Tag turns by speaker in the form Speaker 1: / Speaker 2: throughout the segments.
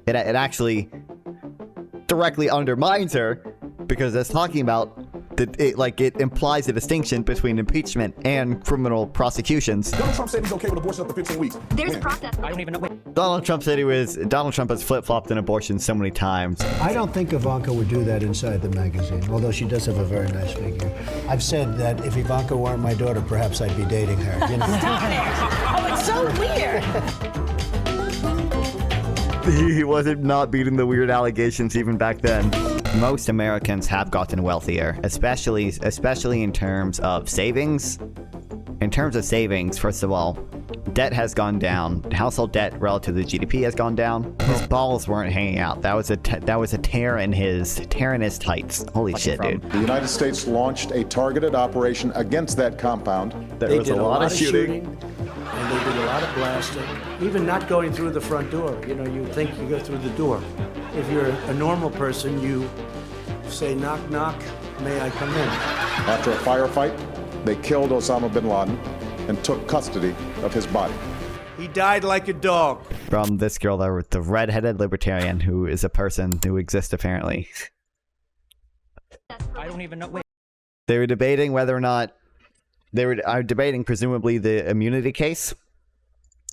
Speaker 1: It actually directly undermines her because it's talking about that it implies a distinction between impeachment and criminal prosecutions.
Speaker 2: Donald Trump said he's okay with abortion up to 15 weeks.
Speaker 3: There's a process.
Speaker 4: I don't even know.
Speaker 1: Donald Trump has flip-flopped an abortion so many times.
Speaker 5: I don't think Ivanka would do that inside the magazine, although she does have a very nice figure. I've said that if Ivanka weren't my daughter, perhaps I'd be dating her. You know?
Speaker 3: Stop it! Oh, it's so weird.
Speaker 1: He wasn't not beating the weird allegations even back then. Most Americans have gotten wealthier, especially in terms of savings. In terms of savings, first of all, debt has gone down. Household debt relative to GDP has gone down. His balls weren't hanging out. That was a tear in his tights. Holy shit, dude.
Speaker 2: The United States launched a targeted operation against that compound.
Speaker 1: There was a lot of shooting.
Speaker 5: And they did a lot of blasting, even not going through the front door. You know, you think you go through the door. If you're a normal person, you say, knock, knock, may I come in?
Speaker 2: After a firefight, they killed Osama bin Laden and took custody of his body.
Speaker 5: He died like a dog.
Speaker 1: From this girl, the redheaded libertarian, who is a person who exists apparently.
Speaker 4: I don't even know. Wait.
Speaker 1: They were debating whether or not are debating presumably the immunity case.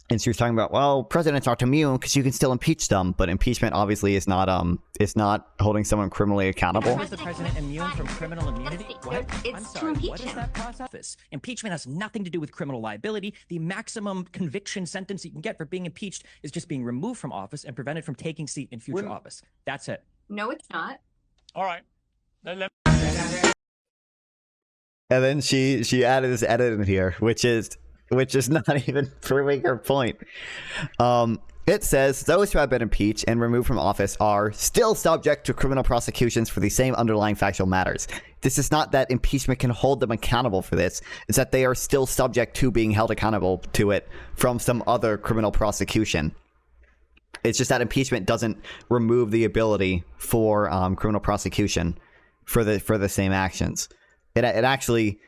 Speaker 1: And she was talking about, well, presidents aren't immune because you can still impeach them, but impeachment obviously is not holding someone criminally accountable.
Speaker 4: Is the president immune from criminal immunity? What?
Speaker 3: It's
Speaker 4: I'm sorry,
Speaker 3: to
Speaker 4: what is
Speaker 3: impeach
Speaker 4: that process? Impeachment has nothing to do with criminal liability. The maximum conviction sentence you can get for being impeached is just being removed from office and prevented from taking seat in future office. That's it.
Speaker 3: No, it's not.
Speaker 4: All right.
Speaker 1: And then she added this edit in here, which is not even proving her point. It says those who have been impeached and removed from office are still subject to criminal prosecutions for the same underlying factual matters. This is not that impeachment can hold them accountable for this. It's that they are still subject to being held accountable to it from some other criminal prosecution. It's just that impeachment doesn't remove the ability for criminal prosecution for the same actions. It actually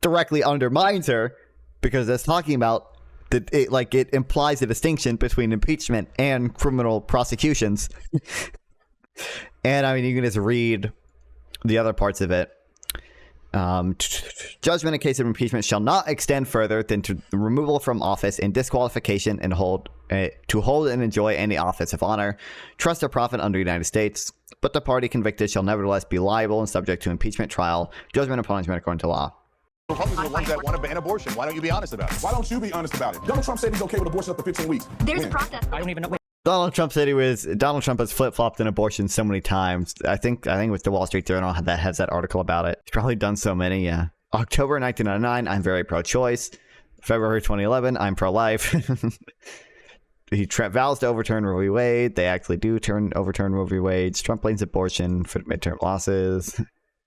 Speaker 1: directly undermines her because it's talking about that it implies a distinction between impeachment and criminal prosecutions. And I mean, you can just read the other parts of it. Judgment in case of impeachment shall not extend further than to removal from office and disqualification and to hold and enjoy any office of honor, trust, or profit under the United States. But the party convicted shall nevertheless be liable and subject to impeachment trial, judgment, and punishment according to law.
Speaker 2: Republicans are the ones that want to ban abortion. Why don't you be honest about it? Why don't you be honest about it? Donald Trump said he's okay with abortion up to 15 weeks.
Speaker 3: There's a process.
Speaker 4: I don't even know.
Speaker 1: Donald Trump has flip-flopped an abortion so many times. I think it was the Wall Street Journal that has that article about it. He's probably done so many, yeah. October 1999, I'm very pro-choice. February 2011, I'm pro-life. He vows to overturn Roe v. Wade. They actually do overturn Roe v. Wade. Trump blames abortion for midterm losses.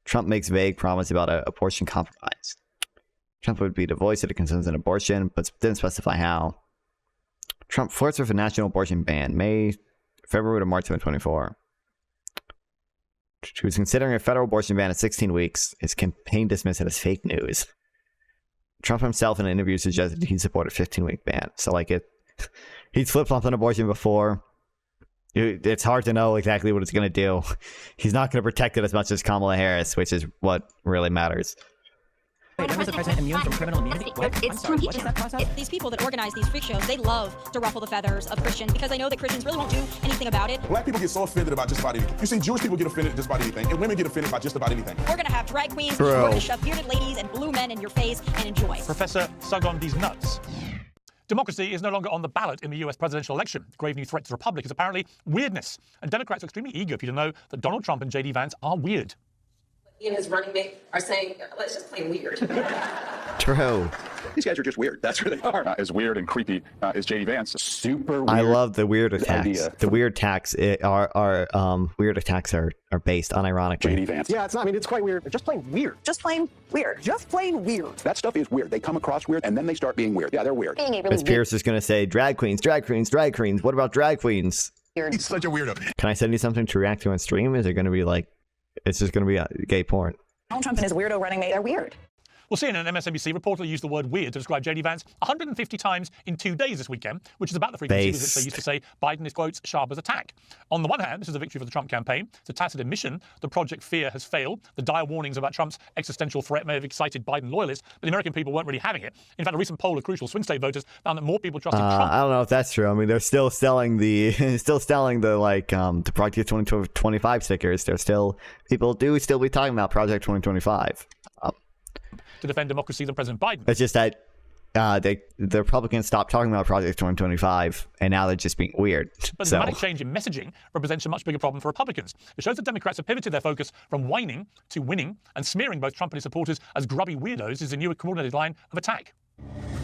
Speaker 1: Trump makes vague promise about an abortion compromise. Trump would be the voice of the concerns in abortion, but didn't specify how. Trump flirts with a national abortion ban, February to March 2024. He was considering a federal abortion ban at 16 weeks. His campaign dismissed it as fake news. Trump himself in an interview suggested he supported a 15-week ban. So, he's flip-flopped on abortion before. It's hard to know exactly what it's going to do. He's not going to protect it as much as Kamala Harris, which is what really matters.
Speaker 4: When was the president immune from criminal immunity? What?
Speaker 3: It's
Speaker 4: I'm sorry, what is that process?
Speaker 6: These people that organize these freak shows, they love to ruffle the feathers of Christians because they know that Christians really won't do anything about it.
Speaker 2: Black people get so offended about just about anything. You see, Jewish people get offended just about anything, and women get offended by just about anything.
Speaker 6: We're going to have drag queens,
Speaker 1: Bro.
Speaker 6: we're going to shove bearded ladies and blue men in your face and enjoy.
Speaker 7: Professor, sug on these nuts. Democracy is no longer on the ballot in the US presidential election. Grave new threat to the Republic is apparently weirdness. And Democrats are extremely eager for you to know that Donald Trump and J.D. Vance are weird.
Speaker 8: He and his running mate are saying, let's just play weird.
Speaker 1: True.
Speaker 9: These guys are just weird. That's where they are. As weird and creepy as J.D. Vance. Super weird.
Speaker 1: I love the weird attacks.
Speaker 9: Idea.
Speaker 1: The weird attacks weird attacks are based unironically.
Speaker 9: J.D. Vance.
Speaker 5: Yeah, it's quite weird.
Speaker 9: Just plain weird.
Speaker 8: Just plain weird.
Speaker 9: Just plain weird. That stuff is weird. They come across weird, and then they start being weird. Yeah, they're weird.
Speaker 8: Being a really
Speaker 1: As Pierce is going to say, drag queens, drag queens, drag queens. What about drag queens?
Speaker 8: weird.
Speaker 2: He's such a weirdo.
Speaker 1: Can I send you something to react to on stream? Is it going to be it's just going to be gay porn?
Speaker 8: Donald Trump and his weirdo running mate, they're weird.
Speaker 7: Well, CNN and MSNBC reportedly used the word weird to describe JD Vance 150 times in 2 days this weekend, which is about the frequency with which they used to say Biden is, quotes, sharp as a tack. On the one hand, this is a victory for the Trump campaign. It's a tacit admission that Project Fear has failed. The dire warnings about Trump's existential threat may have excited Biden loyalists, but the American people weren't really having it. In fact, a recent poll of crucial swing state voters found that more people trusted Trump.
Speaker 1: I don't know if that's true. I mean, they're still selling the the Project 2025 stickers. People do still be talking about Project 2025.
Speaker 7: To defend democracy than President Biden.
Speaker 1: It's just that the Republicans stopped talking about Project 2025, and now they're just being weird.
Speaker 7: But the dramatic change in messaging represents a much bigger problem for Republicans. It shows that Democrats have pivoted their focus from whining to winning, and smearing both Trump and his supporters as grubby weirdos is a new coordinated line of attack.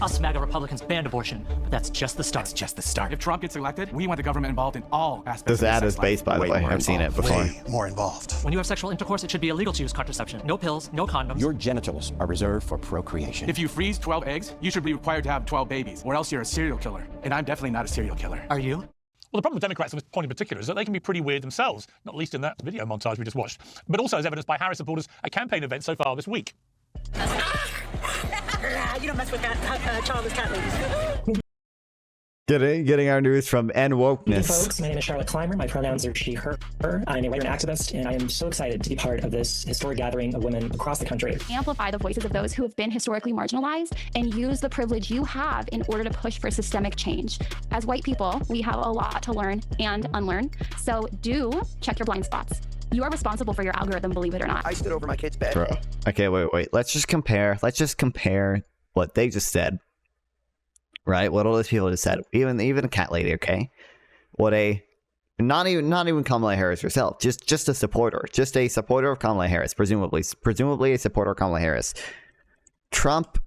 Speaker 10: Us MAGA Republicans banned abortion, but that's just the start.
Speaker 11: That's just the start. If Trump gets elected, we want the government involved in all aspects
Speaker 1: this ad is based, by the way. I've seen it before.
Speaker 11: Way more involved.
Speaker 10: When you have sexual intercourse, it should be illegal to use contraception. No pills, no condoms.
Speaker 11: Your genitals are reserved for procreation. If you freeze 12 eggs, you should be required to have 12 babies, or else you're a serial killer. And I'm definitely not a serial killer.
Speaker 10: Are you?
Speaker 7: Well, the problem with Democrats at this point in particular is that they can be pretty weird themselves, not least in that video montage we just watched, but also as evidenced by Harris supporters at campaign events so far this week.
Speaker 12: You don't mess with childless cat ladies.
Speaker 1: Getting our news from N-Wokeness.
Speaker 13: Hey folks, my name is Charlotte Clymer. My pronouns are she, her. I'm a writer and activist, and I am so excited to be part of this historic gathering of women across the country.
Speaker 14: Amplify the voices of those who have been historically marginalized and use the privilege you have in order to push for systemic change. As white people, we have a lot to learn and unlearn, so do check your blind spots. You are responsible for your algorithm, believe it or not.
Speaker 15: I stood over my kid's bed.
Speaker 1: Bro. Okay, wait. Let's just compare what they just said. Right? What all those people just said. Even a cat lady, okay? Not even Kamala Harris herself. Just a supporter. Just a supporter of Kamala Harris, presumably a supporter of Kamala Harris. Trump,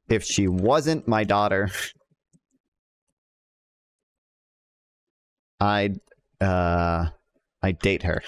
Speaker 1: if she wasn't my daughter, I'd date her.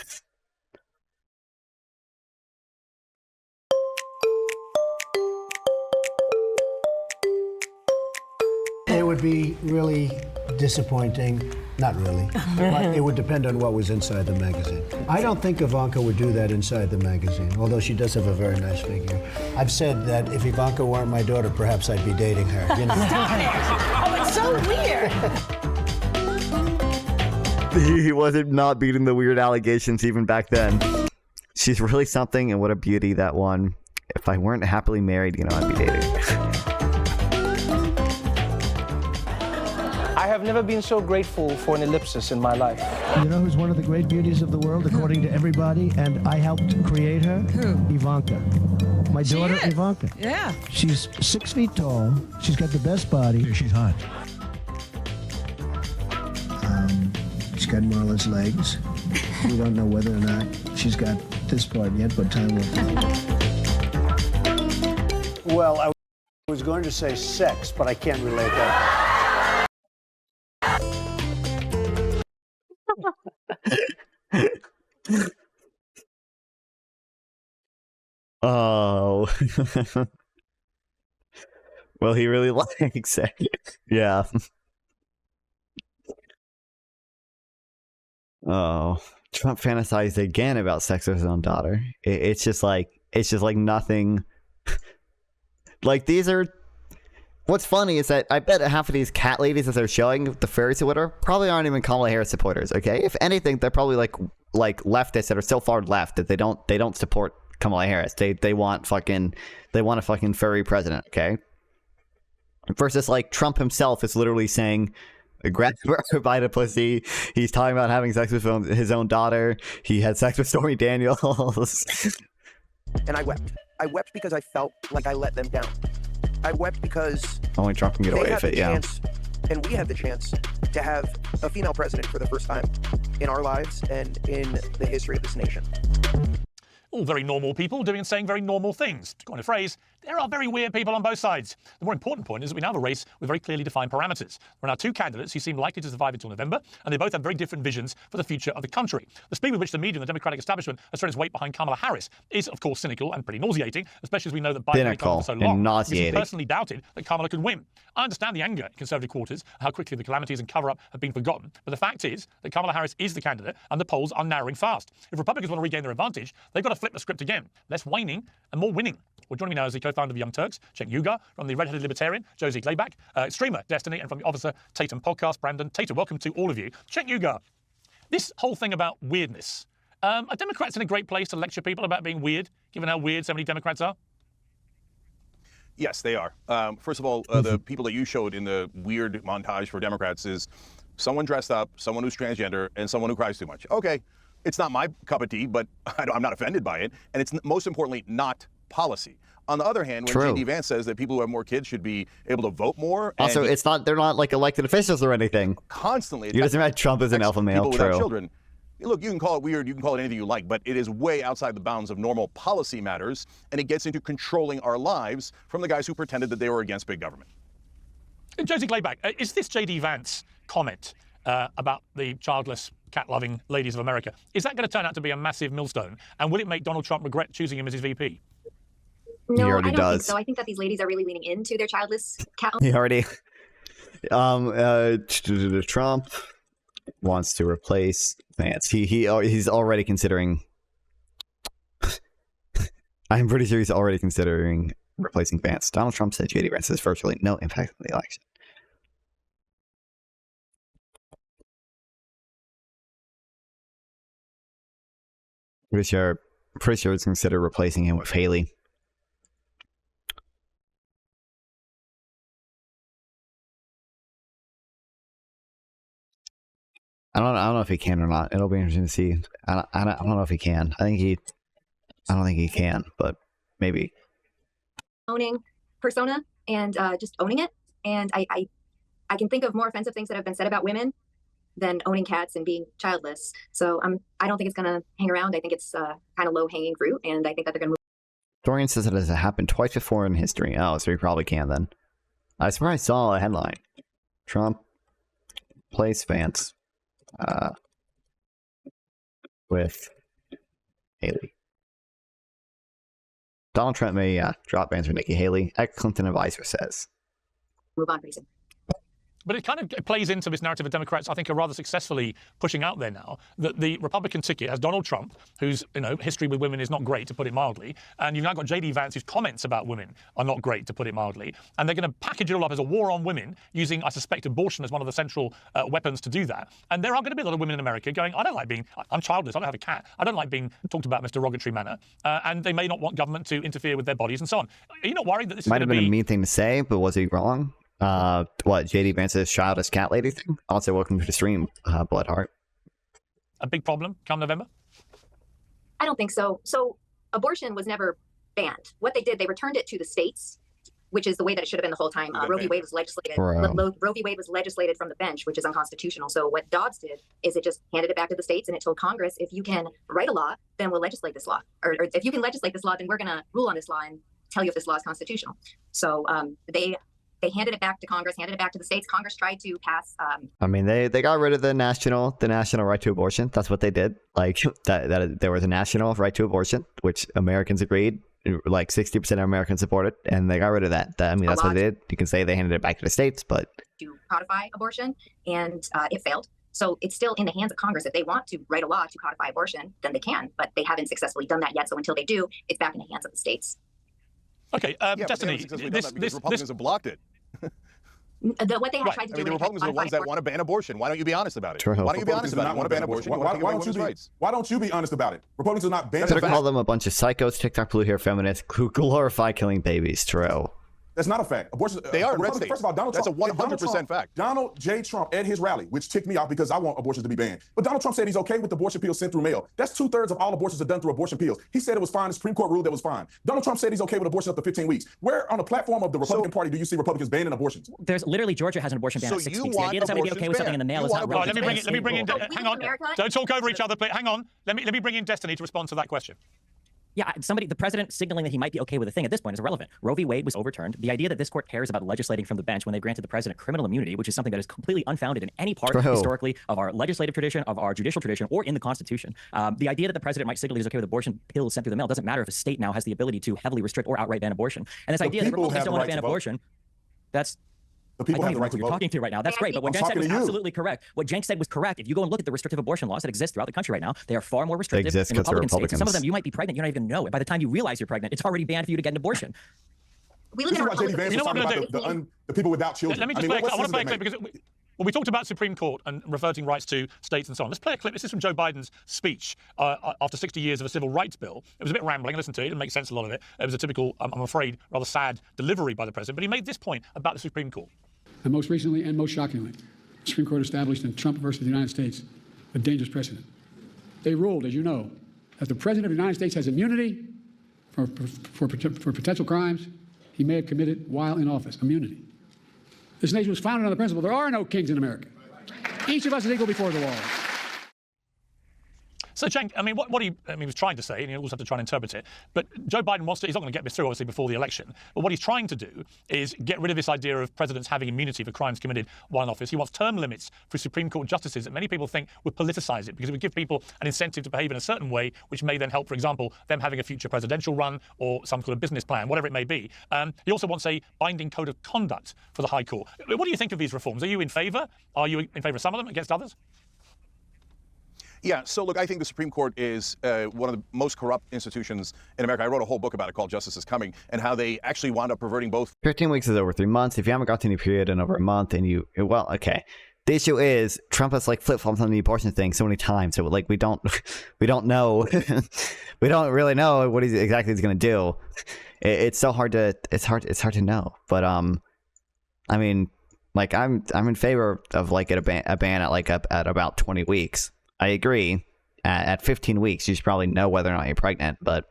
Speaker 5: It would be really disappointing. Not really. But it would depend on what was inside the magazine. I don't think Ivanka would do that inside the magazine, although she does have a very nice figure. I've said that if Ivanka weren't my daughter, perhaps I'd be dating her. You know?
Speaker 12: Stop it! Oh, it's so weird.
Speaker 1: He wasn't not beating the weird allegations even back then. She's really something, and what a beauty, that one. If I weren't happily married, I'd be dating.
Speaker 16: I have never been so grateful for an ellipsis in my life.
Speaker 17: You know who's one of the great beauties of the world, according to everybody, and I helped create her?
Speaker 12: Who?
Speaker 17: Ivanka. My daughter, Ivanka.
Speaker 12: Yeah.
Speaker 17: She's 6 feet tall. She's got the best body.
Speaker 18: Yeah, she's hot.
Speaker 17: She's got marvelous legs. We don't know whether or not she's got this part yet, but time will tell.
Speaker 5: Well, I was going to say sex, but I can't relate that.
Speaker 1: Oh. Well, he really likes it. Yeah. Oh, Trump fantasized again about sex with his own daughter. It's just like nothing. Like, these are. What's funny is that I bet half of these cat ladies that they're showing the furries or whatever probably aren't even Kamala Harris supporters. Okay, if anything, they're probably like leftists that are so far left that they don't support Kamala Harris. They want a fucking furry president. Okay, versus like Trump himself is literally saying, grab her by the pussy. He's talking about having sex with his own daughter. He had sex with Stormy Daniels.
Speaker 15: And I wept. I wept because I felt like I let them down. I wept because
Speaker 1: only Trump can get away with it, yeah.
Speaker 15: And we had the chance to have a female president for the first time in our lives and in the history of this nation.
Speaker 7: All very normal people doing and saying very normal things. To coin a phrase, There are very weird people on both sides. The more important point is that we now have a race with very clearly defined parameters. There are now two candidates who seem likely to survive until November, and they both have very different visions for the future of the country. The speed with which the media and the Democratic establishment has thrown its weight behind Kamala Harris is, of course, cynical and pretty nauseating, especially as we know that Biden has for so long. He's personally doubted that Kamala could win. I understand the anger in conservative quarters, how quickly the calamities and cover-up have been forgotten, but the fact is that Kamala Harris is the candidate, and the polls are narrowing fast. If Republicans want to regain their advantage, they've got to flip the script again. Less whining and more winning. Well, joining me now is the co-founder of Young Turks, Cenk Uygur, from the Redheaded Libertarian Josie Glabach, streamer Destiny, and from the Officer Tatum podcast, Brandon Tatum. Welcome to all of you. Cenk Uygur, this whole thing about weirdness, are Democrats in a great place to lecture people about being weird, given how weird so many Democrats are?
Speaker 2: Yes, they are. First of all, the people that you showed in the weird montage for Democrats is someone dressed up, someone who's transgender, and someone who cries too much. Okay, it's not my cup of tea, but I'm not offended by it. And it's most importantly not policy. On the other hand, when J.D. Vance says that people who have more kids should be able to vote more.
Speaker 1: Also, they're not like elected officials or anything.
Speaker 2: Constantly.
Speaker 1: He doesn't have Trump as an alpha male.
Speaker 2: People without children. Look, you can call it weird, you can call it anything you like, but it is way outside the bounds of normal policy matters, and it gets into controlling our lives from the guys who pretended that they were against big government.
Speaker 7: Josie Glabach, is this J.D. Vance comment about the childless, cat-loving ladies of America, is that going to turn out to be a massive millstone? And will it make Donald Trump regret choosing him as his VP?
Speaker 18: No, I don't think so. I think that these ladies are really leaning into their childless cat.
Speaker 1: He already... Trump wants to replace Vance. He's already considering... I'm pretty sure he's already considering replacing Vance. Donald Trump said J.D. Vance has virtually no impact on the election. Pretty sure it's considered replacing him with Haley. I don't know if he can or not. It'll be interesting to see. I don't know if he can. I don't think he can, but maybe.
Speaker 18: Owning persona and just owning it. And I can think of more offensive things that have been said about women than owning cats and being childless. So I don't think it's going to hang around. I think it's kind of low-hanging fruit, and I think that they're going to move.
Speaker 1: Dorian says it has happened twice before in history. Oh, so he probably can then. I swear I saw a headline. Trump plays Vance with Haley. Donald Trump may drop Vance for Nikki Haley. Ex-Clinton advisor says.
Speaker 18: Move on, reason.
Speaker 7: But it kind of plays into this narrative of Democrats, I think, are rather successfully pushing out there now, that the Republican ticket has Donald Trump, whose history with women is not great, to put it mildly, and you've now got J.D. Vance, whose comments about women are not great, to put it mildly, and they're going to package it all up as a war on women, using, I suspect, abortion as one of the central weapons to do that. And there are going to be a lot of women in America going, I'm childless, I don't have a cat, I don't like being talked about in a derogatory manner, and they may not want government to interfere with their bodies and so on. Are you not worried that this
Speaker 1: might have been a mean thing to say, but was he wrong? What, J.D. Vance's childish cat lady thing? Also, welcome to the stream, Bloodheart.
Speaker 7: A big problem come November?
Speaker 18: I don't think so. So abortion was never banned. What they did, they returned it to the states, which is the way that it should have been the whole time. Roe v. Wade was legislated. Roe v. Wade was legislated from the bench, which is unconstitutional. So what Dobbs did is it just handed it back to the states, and it told Congress, if you can write a law, then we'll legislate this law. Or if you can legislate this law, then we're going to rule on this law and tell you if this law is constitutional. So they handed it back to Congress, handed it back to the states. Congress tried to pass.
Speaker 1: I mean, they got rid of the national right to abortion. That's what they did. Like that there was a national right to abortion, which Americans agreed. Like 60% of Americans supported, and they got rid of that. I mean, that's what they did. You can say they handed it back to the states, but
Speaker 18: to codify abortion, and it failed. So it's still in the hands of Congress. If they want to write a law to codify abortion, then they can. But they haven't successfully done that yet. So until they do, it's back in the hands of the states.
Speaker 7: Okay, Destiny,
Speaker 2: this Republicans have blocked it.
Speaker 18: What they have tried to do.
Speaker 2: The Republicans are the ones that want to ban abortion. Why don't you be honest about it?
Speaker 1: True.
Speaker 2: Why don't you be honest about it? You want to ban abortion? Why don't you be honest about it? Republicans are not banning.
Speaker 1: Could have called them a bunch of psychos, TikTok blue hair feminists who glorify killing babies. True.
Speaker 2: That's not a fact. Abortion. They are red states. First of all, Donald Trump. That's a 100% fact. Donald J. Trump at his rally, which ticked me off because I want abortions to be banned. But Donald Trump said he's okay with abortion pills sent through mail. That's 2/3 of all abortions are done through abortion pills. He said it was fine. The Supreme Court ruled that was fine. Donald Trump said he's okay with abortion up to 15 weeks. Where on the platform of the Republican Party do you see Republicans banning abortions?
Speaker 4: There's literally Georgia has an abortion ban at 6 weeks. The idea that somebody be okay with something in the mail is not relevant.
Speaker 7: Let me bring in. Hang on. Don't talk over each other, please. Hang on. Let me bring in Destiny to respond to that question.
Speaker 4: Yeah, the president signaling that he might be okay with a thing at this point is irrelevant. Roe v. Wade was overturned. The idea that this court cares about legislating from the bench when they granted the president criminal immunity, which is something that is completely unfounded in any part historically of our legislative tradition, of our judicial tradition, or in the Constitution. The idea that the president might signal he's okay with abortion pills sent through the mail doesn't matter if a state now has the ability to heavily restrict or outright ban abortion. And this idea that Republicans don't want to ban abortion, that's... I don't even know who you're talking to right now. That's great. But what Cenk said was absolutely correct. What Cenk said was correct. If you go and look at the restrictive abortion laws that exist throughout the country right now, they are far more restrictive in Republican states. And some of them, you might be pregnant, you don't even know it. By the time you realize you're pregnant, it's already banned for you to get an abortion.
Speaker 18: We live in a Republican.
Speaker 7: You know what I'm going to do?
Speaker 9: The people without children.
Speaker 7: Let me just play a clip. I want to play a clip because we talked about Supreme Court and reverting rights to states and so on. Let's play a clip. This is from Joe Biden's speech after 60 years of a civil rights bill. It was a bit rambling. Listen to it. It didn't make sense, a lot of it. It was a typical, I'm afraid, rather sad delivery by the president. But he made this point about the Supreme Court.
Speaker 19: And most recently and most shockingly, the Supreme Court established in Trump versus the United States a dangerous precedent. They ruled, as you know, that the President of the United States has immunity for potential crimes he may have committed while in office. Immunity. This nation was founded on the principle there are no kings in America. Each of us is equal before the law.
Speaker 7: So, Cenk, I mean, what he was trying to say, and you also have to try and interpret it, but Joe Biden he's not going to get this through, obviously, before the election, but what he's trying to do is get rid of this idea of presidents having immunity for crimes committed while in office. He wants term limits for Supreme Court justices that many people think would politicize it, because it would give people an incentive to behave in a certain way, which may then help, for example, them having a future presidential run or some sort of business plan, whatever it may be. He also wants a binding code of conduct for the High Court. What do you think of these reforms? Are you in favour? Are you in favour of some of them, against others?
Speaker 2: Yeah, so look, I think the Supreme Court is one of the most corrupt institutions in America. I wrote a whole book about it called Justice is Coming, and how they actually wound up perverting both.
Speaker 1: 15 weeks is over 3 months. If you haven't got to any period in over a month and well, okay. The issue is Trump has like flip-flopped on the abortion thing so many times. So like we don't know. We don't really know what exactly he's going to do. It's so hard to, it's hard to know. But I mean, like I'm in favor of like a ban at about 20 weeks. I agree. At 15 weeks, you should probably know whether or not you're pregnant, but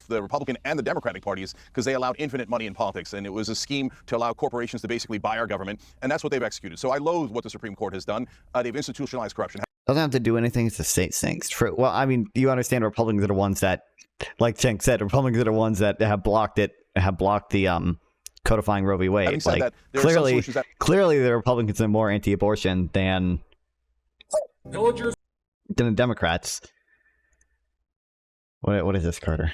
Speaker 2: the Republican and the Democratic parties, because they allowed infinite money in politics, and it was a scheme to allow corporations to basically buy our government, and that's what they've executed. So I loathe what the Supreme Court has done. They've institutionalized corruption.
Speaker 1: Doesn't have to do anything. It's the state things. True. Well, I mean, you understand Republicans are the ones that, like Cenk said, Republicans are the ones that have blocked the codifying Roe v. Wade. Like
Speaker 2: that,
Speaker 1: clearly the Republicans are more anti-abortion than
Speaker 20: Villagers.
Speaker 1: The Democrats. What is this, Carter?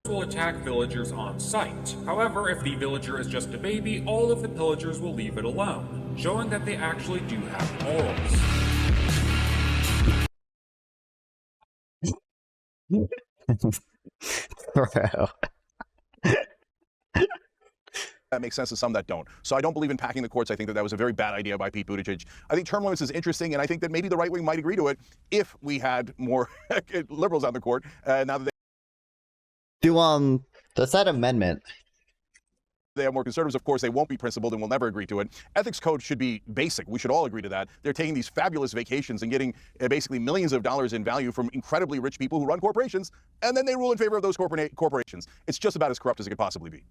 Speaker 20: Will attack villagers on sight. However, if the villager is just a baby, all of the pillagers will leave it alone, showing that they actually do have morals.
Speaker 1: Bro.
Speaker 2: That makes sense to some that don't. So I don't believe in packing the courts. I think that was a very bad idea by Pete Buttigieg. I think term limits is interesting, and I think that maybe the right wing might agree to it if we had more liberals on the court. Now that
Speaker 1: does that amendment?
Speaker 2: They have more conservatives, of course, they won't be principled and will never agree to it. Ethics code should be basic. We should all agree to that. They're taking these fabulous vacations and getting basically millions of dollars in value from incredibly rich people who run corporations, and then they rule in favor of those corporations. It's just about as corrupt as it could possibly be.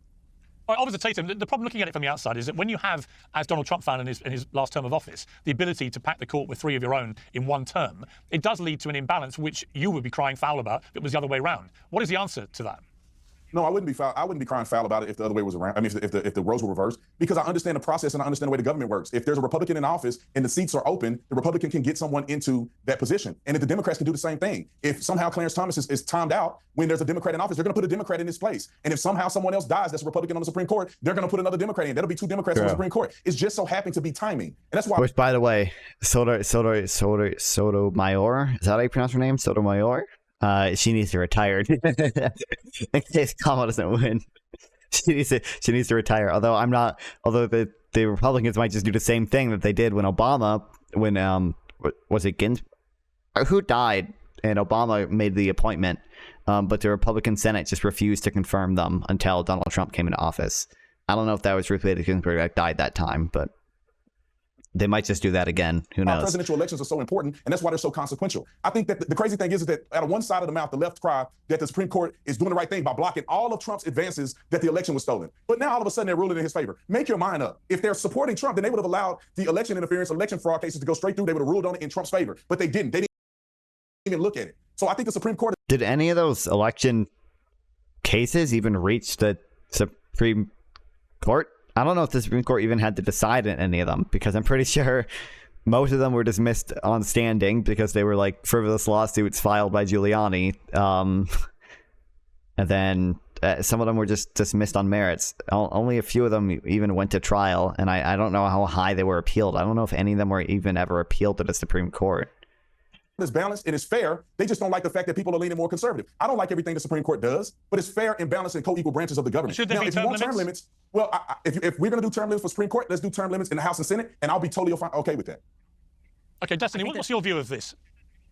Speaker 7: Officer Tatum, the problem looking at it from the outside is that when you have, as Donald Trump found in his last term of office, the ability to pack the court with 3 of your own in one term, it does lead to an imbalance which you would be crying foul about if it was the other way around. What is the answer to that?
Speaker 9: No, I wouldn't be crying foul about it if the other way was around. I mean, if the roles were reversed, because I understand the process and I understand the way the government works. If there's a Republican in office and the seats are open, the Republican can get someone into that position. And if the Democrats can do the same thing, if somehow Clarence Thomas is timed out when there's a Democrat in office, they're going to put a Democrat in his place. And if somehow someone else dies that's a Republican on the Supreme Court, they're going to put another Democrat in. That'll be 2 Democrats on the Supreme Court. It's just so happened to be timing, and that's why.
Speaker 1: Which, by the way, Sotomayor, is that how you pronounce her name? Sotomayor. She needs to retire. In case Kamala doesn't win, she needs to retire. Although the Republicans might just do the same thing that they did when was it Ginsburg? Who died? And Obama made the appointment, but the Republican Senate just refused to confirm them until Donald Trump came into office. I don't know if that was Ruth Bader Ginsburg that died that time, but they might just do that again. Who knows?
Speaker 9: Presidential elections are so important, and that's why they're so consequential. I think that the crazy thing is that out of one side of the mouth, the left cry that the Supreme Court is doing the right thing by blocking all of Trump's advances that the election was stolen. But now all of a sudden they're ruling in his favor. Make your mind up. If they're supporting Trump, then they would have allowed the election interference, election fraud cases to go straight through. They would have ruled on it in Trump's favor. But they didn't. They didn't even look at it. So I think the Supreme Court.
Speaker 1: Did any of those election cases even reach the Supreme Court? I don't know if the Supreme Court even had to decide in any of them, because I'm pretty sure most of them were dismissed on standing because they were like frivolous lawsuits filed by Giuliani. And then some of them were just dismissed on merits. Only a few of them even went to trial, and I don't know how high they were appealed. I don't know if any of them were even ever appealed to the Supreme Court.
Speaker 9: It's balanced and it's fair. They just don't like the fact that people are leaning more conservative. I don't like everything the Supreme Court does, but it's fair and balanced and co-equal branches of the government.
Speaker 7: Should there
Speaker 9: now,
Speaker 7: be
Speaker 9: if you want term limits, well, if we're going to do term limits for Supreme Court, let's do term limits in the House and Senate, and I'll be totally okay with that.
Speaker 7: Okay, Destiny, what's your view of this?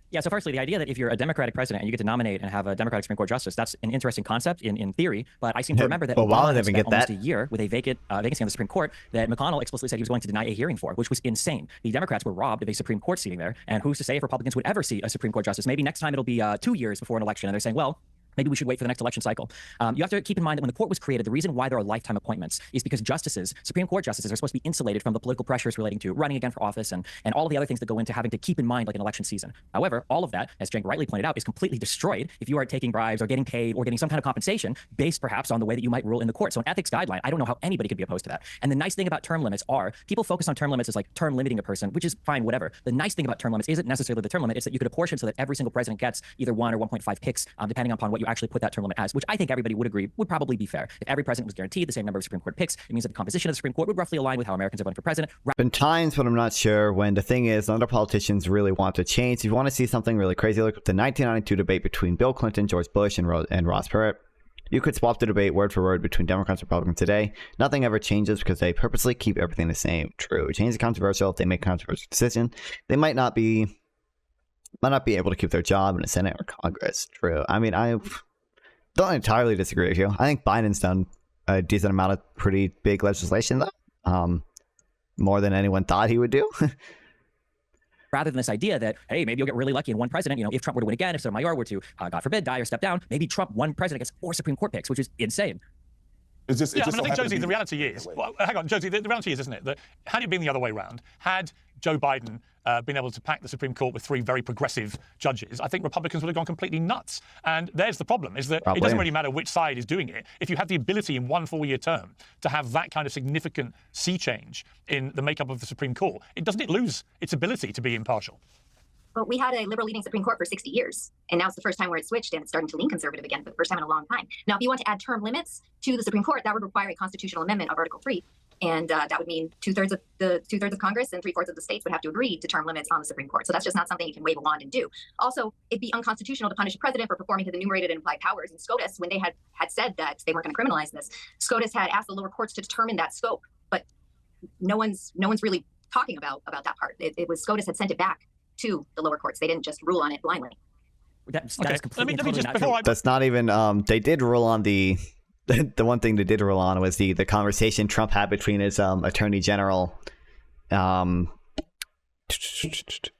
Speaker 4: Yeah, so firstly, the idea that if you're a Democratic president and you get to nominate and have a Democratic Supreme Court justice, that's an interesting concept in theory, but I seem to remember that Obama spent almost a year with a vacancy on the Supreme Court that McConnell explicitly said he was going to deny a hearing for, which was insane. The Democrats were robbed of a Supreme Court seating there, and who's to say if Republicans would ever see a Supreme Court justice? Maybe next time it'll be 2 years before an election, and they're saying, well, maybe we should wait for the next election cycle. You have to keep in mind that when the court was created, the reason why there are lifetime appointments is because justices, Supreme Court justices, are supposed to be insulated from the political pressures relating to running again for office and all of the other things that go into having to keep in mind like an election season. However, all of that, as Cenk rightly pointed out, is completely destroyed if you are taking bribes or getting paid or getting some kind of compensation based perhaps on the way that you might rule in the court. So an ethics guideline, I don't know how anybody could be opposed to that. And the nice thing about term limits are people focus on term limits as like term limiting a person, which is fine, whatever. The nice thing about term limits isn't necessarily the term limit, it's that you could apportion so that every single president gets either 1 or 1.5 picks, depending upon what you actually put that term limit as, which I think everybody would agree would probably be fair. If every president was guaranteed the same number of Supreme Court picks, it means that the composition of the Supreme Court would roughly align with how Americans are voting for president.
Speaker 1: Been times when I'm not sure when the thing is other politicians really want to change. If you want to see something really crazy, look at the 1992 debate between Bill Clinton, George Bush, and Ross Perot. You could swap the debate word for word between Democrats and Republicans today. Nothing ever changes because they purposely keep everything the same. True. Change is controversial. If they make a controversial decision, they might not be able to keep their job in the Senate or Congress. True. I mean, I don't entirely disagree with you. I think Biden's done a decent amount of pretty big legislation, though. More than anyone thought he would do.
Speaker 4: Rather than this idea that, hey, maybe you'll get really lucky in one president, if Trump were to win again, if Sotomayor were to, God forbid, die or step down, maybe Trump, one president, gets 4 Supreme Court picks, which is insane.
Speaker 7: I think, Josie, the reality is, well, hang on, Josie, the reality is, isn't it, that had it been the other way around, had Joe Biden been able to pack the Supreme Court with 3 very progressive judges, I think Republicans would have gone completely nuts. And there's the problem, is that it doesn't really matter which side is doing it. If you have the ability in one 4-year term to have that kind of significant sea change in the makeup of the Supreme Court, doesn't it lose its ability to be impartial?
Speaker 18: But we had a liberal leading Supreme Court for 60 years, and now it's the first time where it switched and it's starting to lean conservative again for the first time in a long time. Now, if you want to add term limits to the Supreme Court, that would require a constitutional amendment of Article 3. And that would mean two-thirds of Congress and 3/4 of the states would have to agree to term limits on the Supreme Court. So that's just not something you can wave a wand and do. Also, it'd be unconstitutional to punish a president for performing his enumerated and implied powers. And SCOTUS, when they had said that they weren't going to criminalize this, SCOTUS had asked the lower courts to determine that scope. But no one's really talking about that part. It was SCOTUS had sent it back to the lower courts. They didn't just rule on it blindly.
Speaker 4: That's completely not true.
Speaker 1: That's not even. They did rule on the. The one thing they did rule on was the conversation Trump had between his attorney general,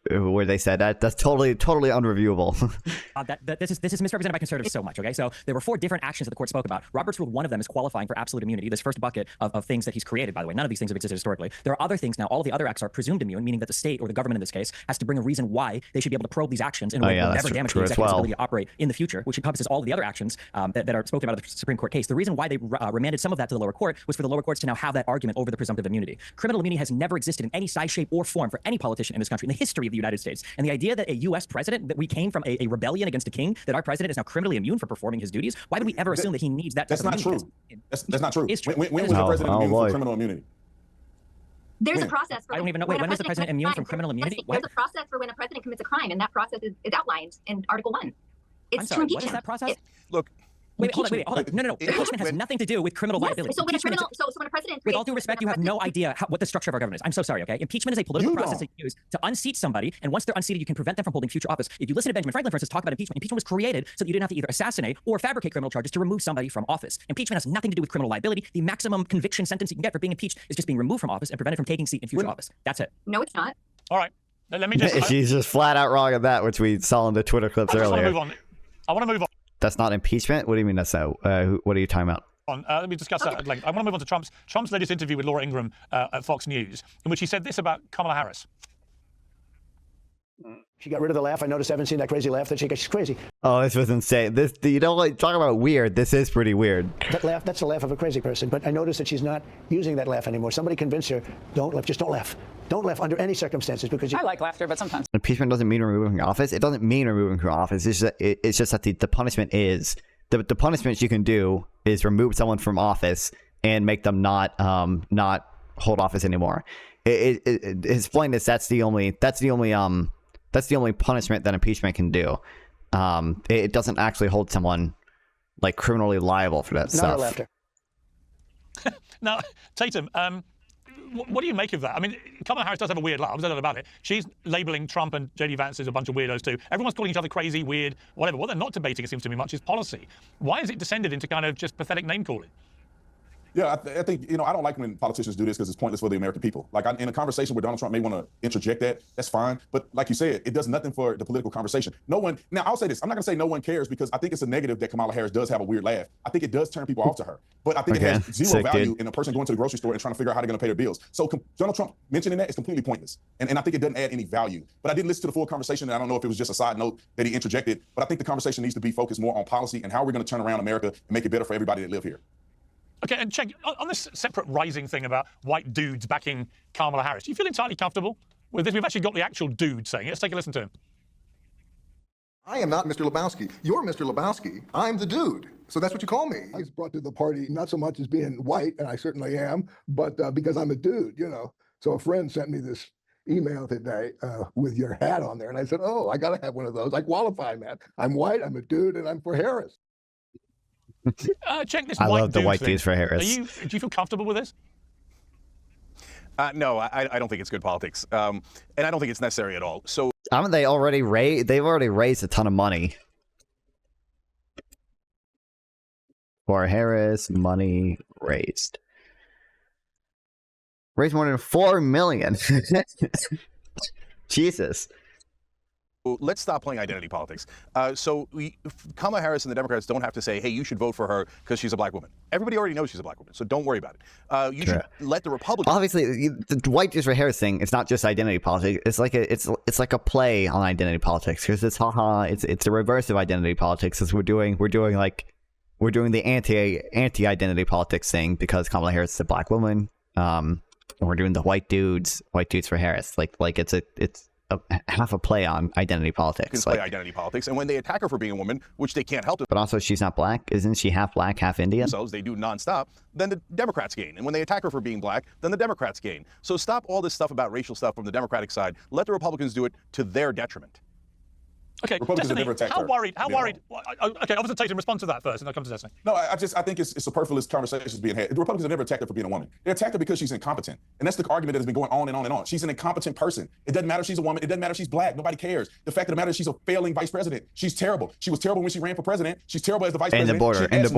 Speaker 1: where they said that's totally unreviewable.
Speaker 4: This is misrepresented by conservatives so much. Okay, so there were 4 different actions that the court spoke about. Roberts ruled one of them is qualifying for absolute immunity. This first bucket of things that he's created, by the way, none of these things have existed historically. There are other things now. All of the other acts are presumed immune, meaning that the state or the government in this case has to bring a reason why they should be able to probe these actions in a way that will never damage the executive's ability to operate in the future, which encompasses all of the other actions that are spoken about in the Supreme Court case. The reason why they remanded some of that to the lower court was for the lower courts to now have that argument over the presumptive immunity. Criminal immunity has never existed in any size, shape, or form for any politician in this country in the history of the United States. And the idea that a U.S. president, that we came from a rebellion against a king, that our president is now criminally immune for performing his duties, why would we ever assume that he needs that?
Speaker 9: That's not true. That's not true.
Speaker 18: It's true.
Speaker 9: When was the president immune from criminal immunity?
Speaker 18: There's a process for
Speaker 4: I don't even know. Wait, when is the president immune from criminal immunity?
Speaker 18: There's a process for when a president commits a crime, and that process is outlined in Article 1. It's
Speaker 4: I'm sorry,
Speaker 18: to impeach
Speaker 4: what is
Speaker 18: him.
Speaker 4: that process?
Speaker 2: Look.
Speaker 4: Wait, hold on. No. Impeachment has nothing to do with criminal liability.
Speaker 18: So when a criminal, so when a president,
Speaker 4: with all due respect, you have no idea what the structure of our government is. I'm so sorry. Okay, impeachment is a political process that you use to unseat somebody, and once they're unseated, you can prevent them from holding future office. If you listen to Benjamin Franklin, for instance, talk about impeachment, impeachment was created so that you didn't have to either assassinate or fabricate criminal charges to remove somebody from office. Impeachment has nothing to do with criminal liability. The maximum conviction sentence you can get for being impeached is just being removed from office and prevented from taking seat in future office. That's it.
Speaker 18: No, it's not.
Speaker 7: All right, let me just.
Speaker 1: She's just flat out wrong on that, which we saw in the Twitter clips earlier.
Speaker 7: I want to move on.
Speaker 1: That's not impeachment? What do you mean that's so? What are you talking about?
Speaker 7: Let me discuss that at length. I want to move on to Trump's latest interview with Laura Ingraham at Fox News, in which he said this about Kamala Harris.
Speaker 5: She got rid of the laugh. I noticed I haven't seen that crazy laugh that she got. She's crazy.
Speaker 1: Oh, this was insane. This, you know, like, talk about weird. This is pretty weird.
Speaker 5: That laugh, that's the laugh of a crazy person. But I noticed that she's not using that laugh anymore. Somebody convinced her, don't laugh, just don't laugh. Don't laugh under any circumstances because you...
Speaker 21: I like laughter, but sometimes.
Speaker 1: Impeachment doesn't mean removing from office. It doesn't mean removing from office. It's just that the punishment is... The punishment you can do is remove someone from office and make them not hold office anymore. His point is that's the only punishment that impeachment can do. It doesn't actually hold someone like criminally liable for that stuff.
Speaker 5: Laughter.
Speaker 7: Now, Tatum, what do you make of that? I mean, Kamala Harris does have a weird laugh. There's no doubt about it. She's labeling Trump and J.D. Vance as a bunch of weirdos too. Everyone's calling each other crazy, weird, whatever. What they're not debating, it seems to me, much is policy. Why has it descended into kind of just pathetic name calling?
Speaker 9: Yeah, I think, you know, I don't like when politicians do this because it's pointless for the American people. Like, in a conversation where Donald Trump may want to interject that's fine. But like you said, it does nothing for the political conversation. No one, now I'll say this, I'm not going to say no one cares because I think it's a negative that Kamala Harris does have a weird laugh. I think it does turn people off to her. But I think it has zero value in a person going to the grocery store and trying to figure out how they're going to pay their bills. So Donald Trump mentioning that is completely pointless. And I think it doesn't add any value. But I didn't listen to the full conversation, and I don't know if it was just a side note that he interjected. But I think the conversation needs to be focused more on policy and how we're going to turn around America and make it better for everybody that live here.
Speaker 7: Okay, and Cenk, on this separate rising thing about white dudes backing Kamala Harris, do you feel entirely comfortable with this? We've actually got the actual dude saying it. Let's take a listen to him.
Speaker 22: I am not Mr. Lebowski. You're Mr. Lebowski. I'm the dude. So that's what you call me.
Speaker 23: I was brought to the party not so much as being white, and I certainly am, but because I'm a dude, you know. So a friend sent me this email today with your hat on there, and I said, oh, I got to have one of those. I qualify, man. I'm white, I'm a dude, and I'm for Harris.
Speaker 7: Cenk, this
Speaker 1: I
Speaker 7: white
Speaker 1: love the white
Speaker 7: thing.
Speaker 1: dudes for Harris.
Speaker 7: Do you feel comfortable with this?
Speaker 2: No, I don't think it's good politics, and I don't think it's necessary at all. So,
Speaker 1: haven't they already they've already raised a ton of money for Harris? Money raised more than $4 million. Jesus.
Speaker 2: let's stop playing identity politics. So Kamala Harris and the Democrats don't have to say, hey, you should vote for her because she's a black woman. Everybody already knows she's a black woman, so don't worry about it. You should let the Republicans...
Speaker 1: Obviously, the white dudes for Harris thing, it's not just identity politics. It's like a play on identity politics, because it's it's the reverse of identity politics, as we're doing the anti-identity politics thing because Kamala Harris is a black woman. And we're doing the white dudes for Harris. Like it's half a play on identity politics.
Speaker 2: Play identity politics, and when they attack her for being a woman, which they can't help it.
Speaker 1: But also, she's not black. Isn't she half black, half Indian?
Speaker 2: Themselves, they do nonstop. Then the Democrats gain, and when they attack her for being black, then the Democrats gain. So stop all this stuff about racial stuff from the Democratic side. Let the Republicans do it to their detriment.
Speaker 7: Okay, Destiny, how worried? Okay, Officer Tatum, respond to that first, and I'll come to Destiny.
Speaker 9: No, I think it's superfluous conversations being had. The Republicans have never attacked her for being a woman. They attacked her because she's incompetent. And that's the argument that has been going on and on and on. She's an incompetent person. It doesn't matter if she's a woman. It doesn't matter if she's black. Nobody cares. The fact of the matter is she's a failing vice president. She's terrible. She was terrible when she ran for president. She's terrible as the vice president.
Speaker 1: In the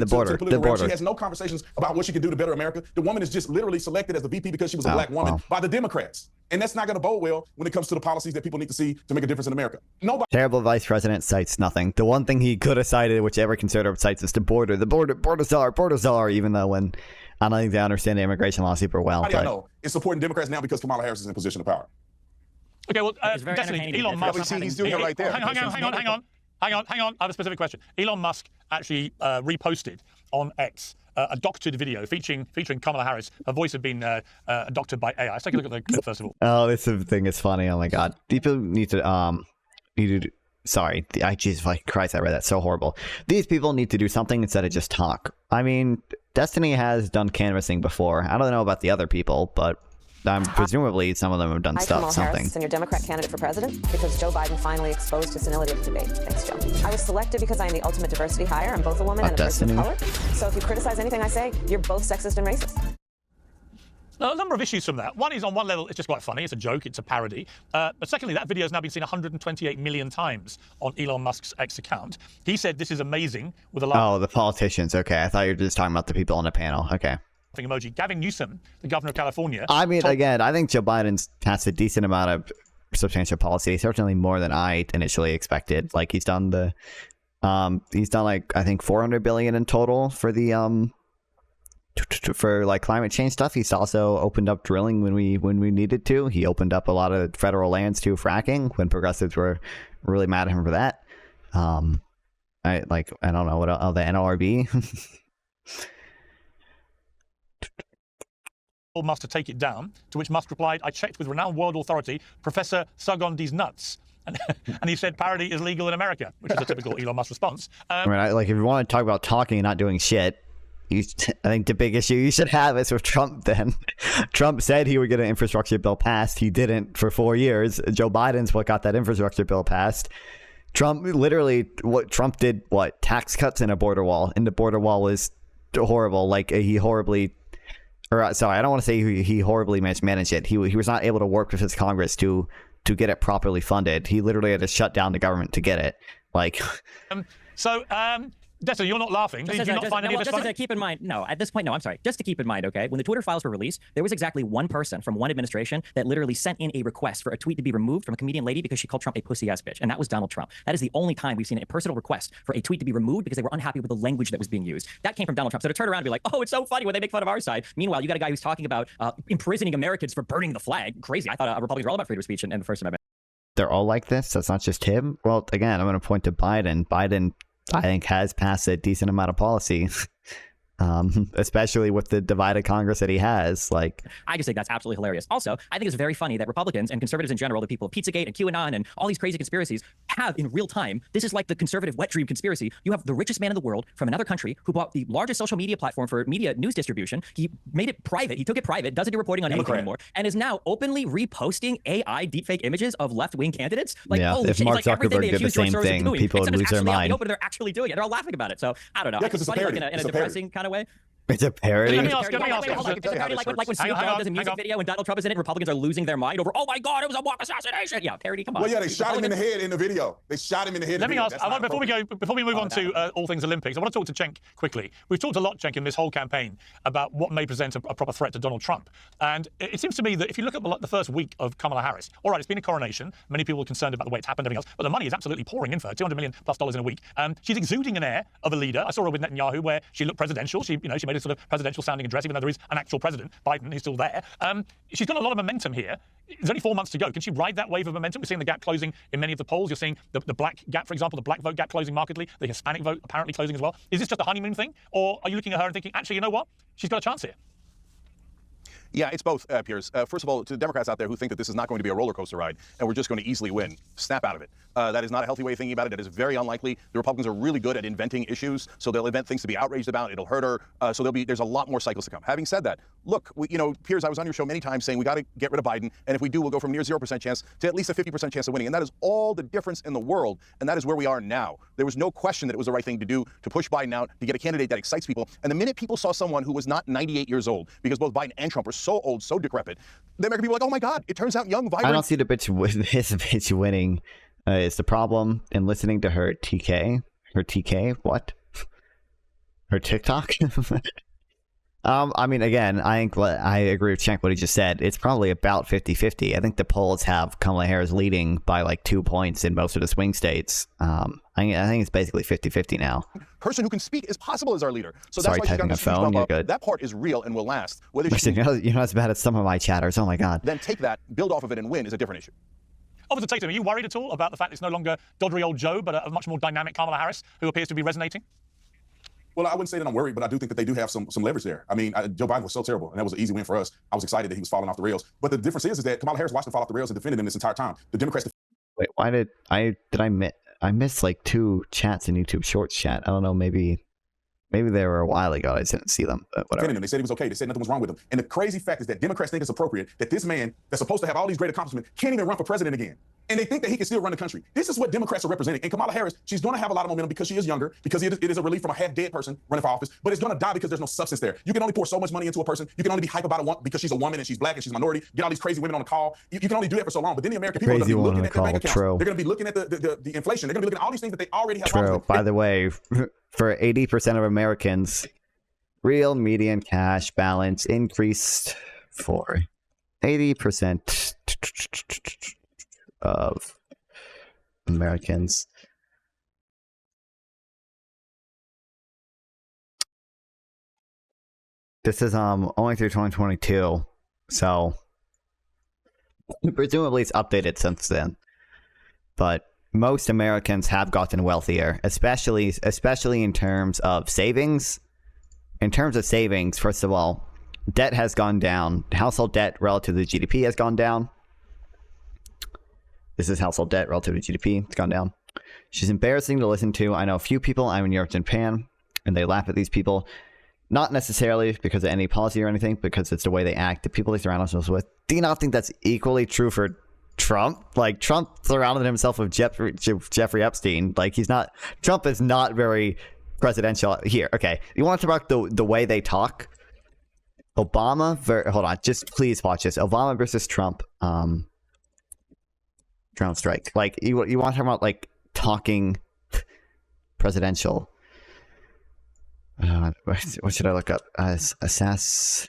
Speaker 1: border.
Speaker 9: She has no conversations about what she can do to better America. The woman is just literally selected as the VP because she was a black woman by the Democrats. And that's not going to bode well when it comes to the policies that people need to see to make a difference in America. Nobody.
Speaker 1: Terrible vice president cites nothing. The one thing he could have cited, which every conservative cites, is the border. The border czar, even though I don't think they understand the immigration law super well.
Speaker 9: I know. It's supporting Democrats now because Kamala Harris is in a position of power.
Speaker 7: Okay, well, Destiny, Elon Musk.
Speaker 2: He's doing it right there.
Speaker 7: Hang on. I have a specific question. Elon Musk actually reposted on X a doctored video featuring Kamala Harris. Her voice had been doctored by AI. Let's take a look at the clip first of all.
Speaker 1: Oh, this thing is funny. Oh my god. People need to sorry, Jesus fucking Christ, I read that so horrible. These people need to do something instead of just talk. I mean, Destiny has done canvassing before. I don't know about the other people, but presumably some of them have done something.
Speaker 24: Harris, and your Democrat candidate for president, because Joe Biden finally exposed his senility of debate. Thanks, Joe. I was selected because I am the ultimate diversity hire. I'm both a woman and a person of color. So if you criticize anything I say, you're both sexist and racist.
Speaker 7: Now, a number of issues from that. One is, on one level, it's just quite funny. It's a joke. It's a parody. But secondly, that video has now been seen 128 million times on Elon Musk's X account. He said this is amazing with a laugh.
Speaker 1: Oh, the politicians. Okay, I thought you were just talking about the people on the panel. Okay.
Speaker 7: Emoji. Gavin Newsom, the governor of California.
Speaker 1: I mean, again, I think Joe Biden's passed a decent amount of substantial policy, certainly more than I initially expected. Like he's done like I think $400 billion in total for the for like climate change stuff. He's also opened up drilling when we needed to. He opened up a lot of federal lands to fracking when progressives were really mad at him for that. I don't know what else, the NLRB.
Speaker 7: Musk to take it down, to which Musk replied, I checked with renowned world authority, Professor Sugondi's nuts. And he said parody is legal in America, which is a typical Elon Musk response.
Speaker 1: I mean, if you want to talk about talking and not doing shit, I think the big issue you should have is with Trump then. Trump said he would get an infrastructure bill passed. He didn't for 4 years. Joe Biden's what got that infrastructure bill passed. Trump did, tax cuts and a border wall. And the border wall was horrible. I don't want to say he horribly mismanaged it. He was not able to work with his Congress to get it properly funded. He literally had to shut down the government to get it.
Speaker 7: Dessa, you're not laughing. Do you not find any of this funny?
Speaker 4: To keep in mind, no, at this point, no, I'm sorry. Just to keep in mind, okay, when the Twitter files were released, there was exactly one person from one administration that literally sent in a request for a tweet to be removed from a comedian lady because she called Trump a pussy-ass bitch, and that was Donald Trump. That is the only time we've seen a personal request for a tweet to be removed because they were unhappy with the language that was being used. That came from Donald Trump. So to turn around and be like, oh, it's so funny when they make fun of our side. Meanwhile, you got a guy who's talking about imprisoning Americans for burning the flag. Crazy. I thought Republicans were all about freedom of speech and the First Amendment.
Speaker 1: They're all like this? That's not just him? Well, again, I'm going to point to Biden. Biden, I think, has passed a decent amount of policy, especially with the divided Congress that he has. I
Speaker 4: just think that's absolutely hilarious. Also, I think it's very funny that Republicans and conservatives in general, the people of Pizzagate and QAnon and all these crazy conspiracies, have in real time, this is like the conservative wet dream conspiracy. You have the richest man in the world from another country who bought the largest social media platform for media news distribution. He made it private. He took it private, doesn't do reporting on anything anymore, and is now openly reposting AI deepfake images of left-wing candidates.
Speaker 1: If Mark Zuckerberg did the same thing, people would lose their mind.
Speaker 4: But they're actually doing it. They're all laughing about it. So I don't know.
Speaker 9: Yeah, because it's a parody.
Speaker 4: In a depressing kind of way.
Speaker 1: It's a parody.
Speaker 4: Let me ask. Like when Snoop Dogg does a music video and Donald Trump is in it, Republicans are losing their mind over, oh my God, it was a mock assassination. Yeah, parody, come on.
Speaker 9: Well, yeah, they shot him in the head in the video. Let
Speaker 7: me ask, before we move on to all things Olympics, I want to talk to Cenk quickly. We've talked a lot, Cenk, in this whole campaign about what may present a proper threat to Donald Trump. And it seems to me that if you look at the first week of Kamala Harris, all right, it's been a coronation. Many people are concerned about the way it's happened and everything else, but the money is absolutely pouring in for her, $200 million plus in a week. She's exuding an air of a leader. I saw her with Netanyahu where she looked presidential. She made a sort of presidential sounding address, even though there is an actual president, Biden, who's still there. She's got a lot of momentum here. There's only 4 months to go. Can she ride that wave of momentum? We're seeing the gap closing in many of the polls. You're seeing the black gap, for example, the black vote gap closing markedly, the Hispanic vote apparently closing as well. Is this just a honeymoon thing? Or are you looking at her and thinking, actually, you know what? She's got a chance here.
Speaker 2: Yeah, it's both, Piers. First of all, to the Democrats out there who think that this is not going to be a roller coaster ride and we're just going to easily win, snap out of it. That is not a healthy way of thinking about it. That is very unlikely. The Republicans are really good at inventing issues, so they'll invent things to be outraged about. It'll hurt her. So there's a lot more cycles to come. Having said that, look, Piers, I was on your show many times saying we got to get rid of Biden, and if we do, we'll go from near 0% chance to at least a 50% chance of winning, and that is all the difference in the world, and that is where we are now. There was no question that it was the right thing to do to push Biden out, to get a candidate that excites people, and the minute people saw someone who was not 98 years old, because both Biden and Trump were so old, so decrepit, the American people were like, oh my God, it turns out young, vibrant.
Speaker 1: I don't see the bitch winning. Is the problem in listening to her TK? Her TK? What? Her TikTok? I mean, again, I agree with Cenk what he just said. It's probably about 50-50. I think the polls have Kamala Harris leading by like 2 points in most of the swing states. I think it's basically 50-50 now.
Speaker 2: Person who can speak is possible as our leader. So
Speaker 1: Sorry,
Speaker 2: that's why
Speaker 1: typing a phone, you're good.
Speaker 2: That part is real and will last. Whether
Speaker 1: Listen, you're not as bad as some of my chatters. Oh my God.
Speaker 2: Then take that, build off of it, and win is a different issue.
Speaker 7: Officer Tatum, are you worried at all about the fact it's no longer doddery old Joe, but a much more dynamic Kamala Harris who appears to be resonating?
Speaker 9: Well, I wouldn't say that I'm worried, but I do think that they do have some leverage there. I mean, Joe Biden was so terrible, and that was an easy win for us. I was excited that he was falling off the rails. But the difference is that Kamala Harris watched him fall off the rails and defended him this entire time. The Democrats...
Speaker 1: Wait, why did I miss like 2 chats in YouTube Shorts chat? I don't know, maybe they were a while ago. I just didn't see them, but whatever.
Speaker 9: They said he was okay. They said nothing was wrong with him. And the crazy fact is that Democrats think it's appropriate that this man that's supposed to have all these great accomplishments can't even run for president again. And they think that he can still run the country. This is what Democrats are representing. And Kamala Harris, she's going to have a lot of momentum because she is younger, because it is a relief from a half-dead person running for office, but it's going to die because there's no substance there. You can only pour so much money into a person. You can only be hype about it because she's a woman and she's black and she's a minority. Get all these crazy women on the call. You can only do that for so long. But then the American people are going to be looking at their bank accounts. They're going to be looking at the inflation. They're going to be looking at all these things that they already have.
Speaker 1: True. By the way, for 80% of Americans, real median cash balance increased for 80% of Americans. This is only through 2022, so presumably it's updated since then. But most Americans have gotten wealthier, especially in terms of savings. In terms of savings, first of all, debt has gone down. Household debt relative to the GDP has gone down. This is household debt relative to GDP. It's gone down. She's embarrassing to listen to. I know a few people. I'm in Europe and Japan, and they laugh at these people. Not necessarily because of any policy or anything, because it's the way they act. The people they surround themselves with. Do you not think that's equally true for Trump? Like, Trump surrounded himself with Jeffrey Epstein. Like, Trump is not very presidential. Here, okay. You want to talk about the way they talk? Obama, hold on. Just please watch this. Obama versus Trump. Drone strike. Like, you want to talk about, like, talking presidential. What should I look up? Assassination?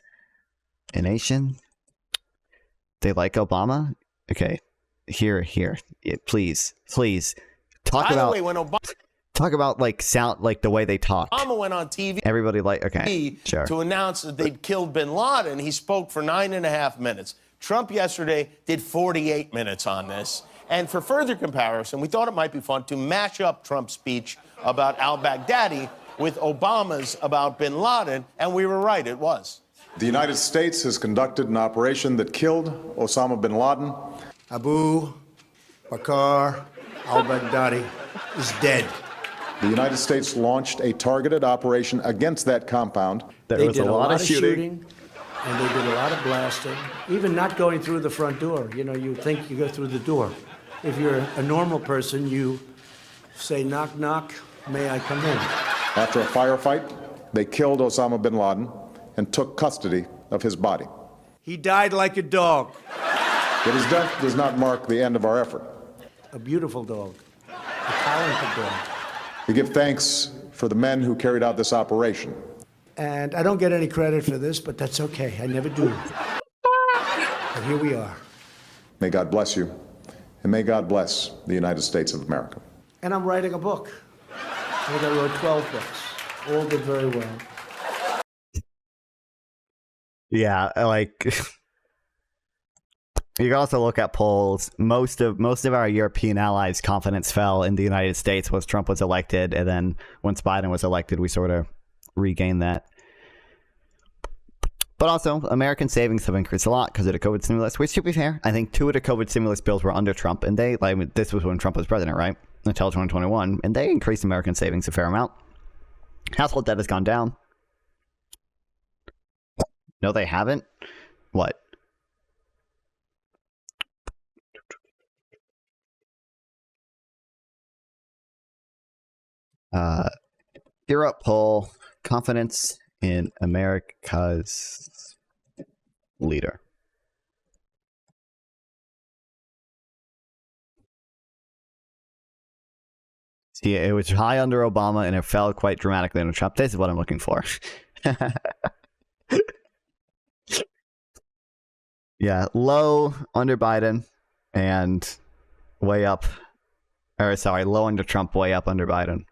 Speaker 1: They like Obama? Okay. Here. Yeah, please. Talk about like sound, like the way they talk.
Speaker 3: Obama went on TV.
Speaker 1: Everybody okay. Sure.
Speaker 3: To announce that they'd killed bin Laden. He spoke for 9.5 minutes. Trump yesterday did 48 minutes on this. And for further comparison, we thought it might be fun to mash up Trump's speech about al-Baghdadi with Obama's about bin Laden, and we were right, it was.
Speaker 6: The United States has conducted an operation that killed Osama bin Laden.
Speaker 5: Abu Bakr al-Baghdadi is dead.
Speaker 6: The United States launched a targeted operation against that compound.
Speaker 5: They did a lot of shooting, and they did a lot of blasting, even not going through the front door. You know, you think you go through the door. If you're a normal person, you say, knock, knock, may I come in?
Speaker 6: After a firefight, they killed Osama bin Laden and took custody of his body.
Speaker 5: He died like a dog.
Speaker 6: But his death does not mark the end of our effort.
Speaker 5: A beautiful dog, a talented dog.
Speaker 6: We give thanks for the men who carried out this operation.
Speaker 5: And I don't get any credit for this, but that's okay. I never do. But here we are.
Speaker 6: May God bless you, and may God bless the United States of America.
Speaker 5: And I'm writing a book. I think I wrote 12 books. All did very well.
Speaker 1: Yeah, like you can also look at polls. Most of our European allies' confidence fell in the United States once Trump was elected, and then once Biden was elected, we sort of regained that. But also, American savings have increased a lot because of the COVID stimulus, which, to be fair, I think 2 of the COVID stimulus bills were under Trump, and this was when Trump was president, right? Until 2021, and they increased American savings a fair amount. Household debt has gone down. No, they haven't. What? Europe poll, confidence in America's leader. See, it was high under Obama and it fell quite dramatically under Trump. This is what I'm looking for. Yeah, low under Biden and way up. Or sorry, low under Trump, way up under Biden.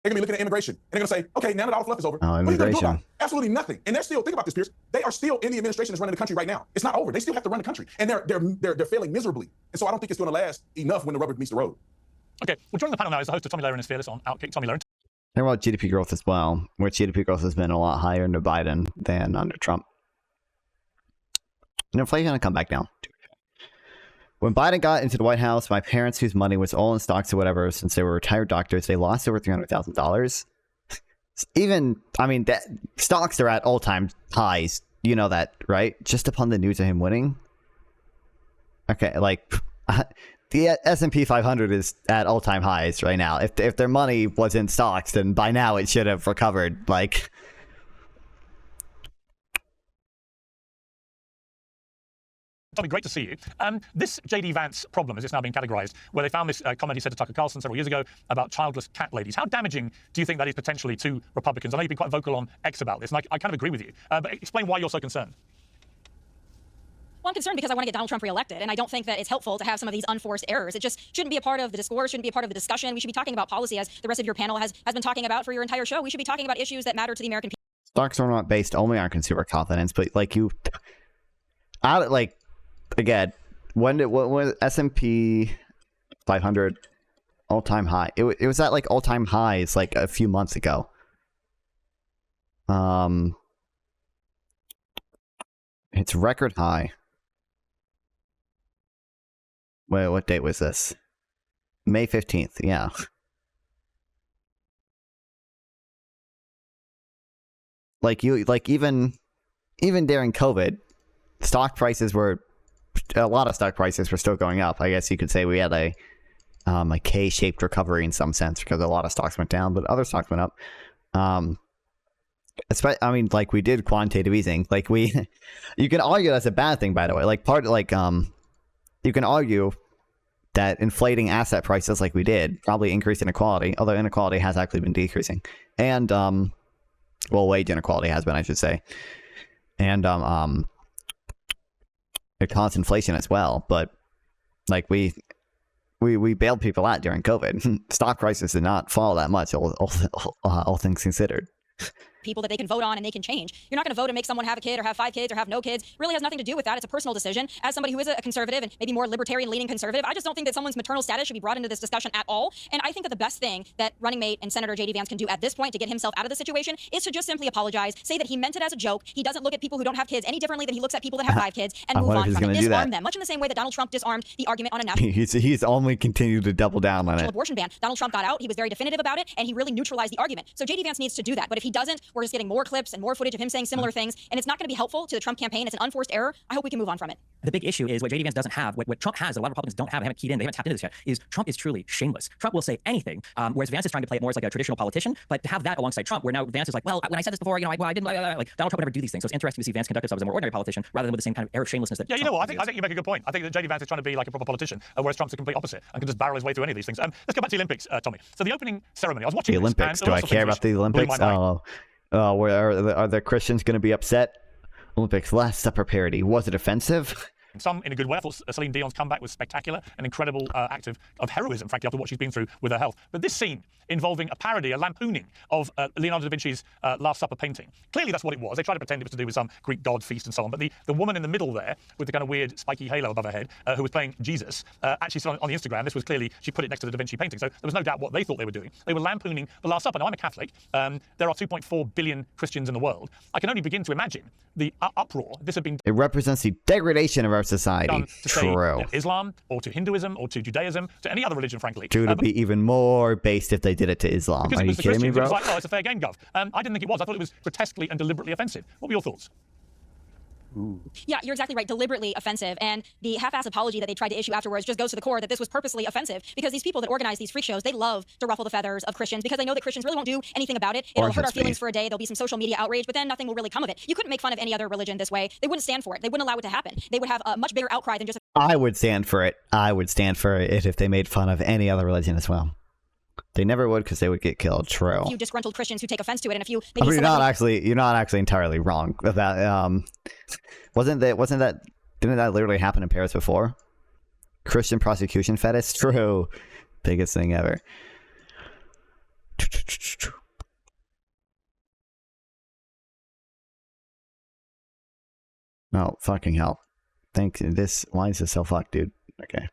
Speaker 9: They're going to be looking at immigration. And they're going to say, okay, now that all the fluff is over,
Speaker 1: oh,
Speaker 9: what are you going to do
Speaker 1: immigration.
Speaker 9: about it? Absolutely nothing. And they're still, think about this, Piers. They are still in the administration that's running the country right now. It's not over. They still have to run the country. And they're failing miserably. And so I don't think it's going to last enough when the rubber meets the road.
Speaker 7: Okay, well, joining the panel now is the host of Tomi Lahren is Fearless on Outkick, Tomi Lahren.
Speaker 1: Talk about GDP growth as well, where GDP growth has been a lot higher under Biden than under Trump. And inflation going to come back down. When Biden got into the White House, my parents, whose money was all in stocks or whatever, since they were retired doctors, they lost over $300,000. Even, I mean, stocks are at all-time highs. You know that, right? Just upon the news of him winning. Okay, like, the S&P 500 is at all-time highs right now. If their money was in stocks, then by now it should have recovered. Like,
Speaker 7: Tomi, great to see you. This J.D. Vance problem, as it's now been categorized, where they found this comment he said to Tucker Carlson several years ago about childless cat ladies. How damaging do you think that is potentially to Republicans? I know you've been quite vocal on X about this, and I kind of agree with you. But explain why you're so concerned.
Speaker 8: Well, I'm concerned because I want to get Donald Trump reelected, and I don't think that it's helpful to have some of these unforced errors. It just shouldn't be a part of the discourse, shouldn't be a part of the discussion. We should be talking about policy, as the rest of your panel has been talking about for your entire show. We should be talking about issues that matter to the American people.
Speaker 1: Stocks are not based only on consumer confidence, but like again, when S&P 500 all-time high, it was at like all-time highs like a few months ago. It's record high. Wait, what date was this? May 15th, yeah. Even during COVID, a lot of stock prices were still going up. I guess you could say we had a K-shaped recovery in some sense because a lot of stocks went down, but other stocks went up. We did quantitative easing. You can argue that's a bad thing, by the way. You can argue that inflating asset prices like we did probably increased inequality, although inequality has actually been decreasing. And, wage inequality has been, I should say. And, it caused inflation as well. But, we bailed people out during COVID. Stock prices did not fall that much, all things considered.
Speaker 8: People that they can vote on and they can change. You're not going to vote to make someone have a kid or have 5 kids or have no kids. It really has nothing to do with that. It's a personal decision. As somebody who is a conservative and maybe more libertarian-leaning conservative, I just don't think that someone's maternal status should be brought into this discussion at all. And I think that the best thing that running mate and Senator J.D. Vance can do at this point to get himself out of the situation is to just simply apologize, say that he meant it as a joke. He doesn't look at people who don't have kids any differently than he looks at people that have 5 kids, and move on from it. Disarm them, much in the same way that Donald Trump disarmed the argument on a national
Speaker 1: He's only continued to double down on it.
Speaker 8: Abortion ban. Donald Trump got out. He was very definitive about it, and he really neutralized the argument. So J.D. Vance needs to do that. But if he doesn't, we're just getting more clips and more footage of him saying similar things, and it's not going to be helpful to the Trump campaign. It's an unforced error. I hope we can move on from it.
Speaker 4: The big issue is what J.D. Vance doesn't have, what Trump has, a lot of Republicans don't have, haven't keyed in, they haven't tapped into this yet, is Trump is truly shameless. Trump will say anything, whereas Vance is trying to play it more as like a traditional politician, but to have that alongside Trump, where now Vance is like, well, when I said this before, I didn't, like, Donald Trump would never do these things. So it's interesting to see Vance conduct himself as a more ordinary politician, rather than with the same kind of air of shamelessness that
Speaker 7: you know what, I think you make a good point. I think that J.D. Vance is trying to be like a proper politician, whereas Trump's the complete opposite and can just barrel his way through any of these things. Let's go back to the Olympics, Tommy. So the opening ceremony, I was watching
Speaker 1: the Olympics. Do I care about the Olympics? Are the Christians going to be upset? Olympics Last Supper parody. Was it offensive?
Speaker 7: Some in a good way. I thought Celine Dion's comeback was spectacular, an incredible act of heroism, frankly, after what she's been through with her health. But this scene involving a parody, a lampooning of Leonardo da Vinci's Last Supper painting. Clearly that's what it was. They tried to pretend it was to do with some Greek god feast and so on. But the woman in the middle there, with the kind of weird spiky halo above her head, who was playing Jesus, actually said on the Instagram, this was clearly, she put it next to the Da Vinci painting. So there was no doubt what they thought they were doing. They were lampooning the Last Supper. Now, I'm a Catholic. There are 2.4 billion Christians in the world. I can only begin to imagine the uproar. This had been...
Speaker 1: It represents the degradation of our society.
Speaker 7: To Islam or to Hinduism or to Judaism, to any other religion, frankly.
Speaker 1: It would be even more based if they did it to Islam. Are you kidding me, bro?
Speaker 7: It was like, oh, it's a fair game, Gov. I didn't think it was. I thought it was grotesquely and deliberately offensive. What were your thoughts?
Speaker 8: Ooh. Yeah, you're exactly right. Deliberately offensive. And the half-ass apology that they tried to issue afterwards just goes to the core that this was purposely offensive, because these people that organize these freak shows, they love to ruffle the feathers of Christians because they know that Christians really won't do anything about it. It'll hurt our feelings for a day. There'll be some social media outrage, but then nothing will really come of it. You couldn't make fun of any other religion this way. They wouldn't stand for it. They wouldn't allow it to happen. They would have a much bigger outcry than just
Speaker 1: I would stand for it. I would stand for it if they made fun of any other religion as well. They never would, because they would get killed. True.
Speaker 8: A few disgruntled Christians who take offense to it, and a few.
Speaker 1: You're not actually entirely wrong about. Didn't that literally happen in Paris before? Christian prosecution fetish. True. Biggest thing ever. Oh, fucking hell. Why is this so fucked, dude? Okay.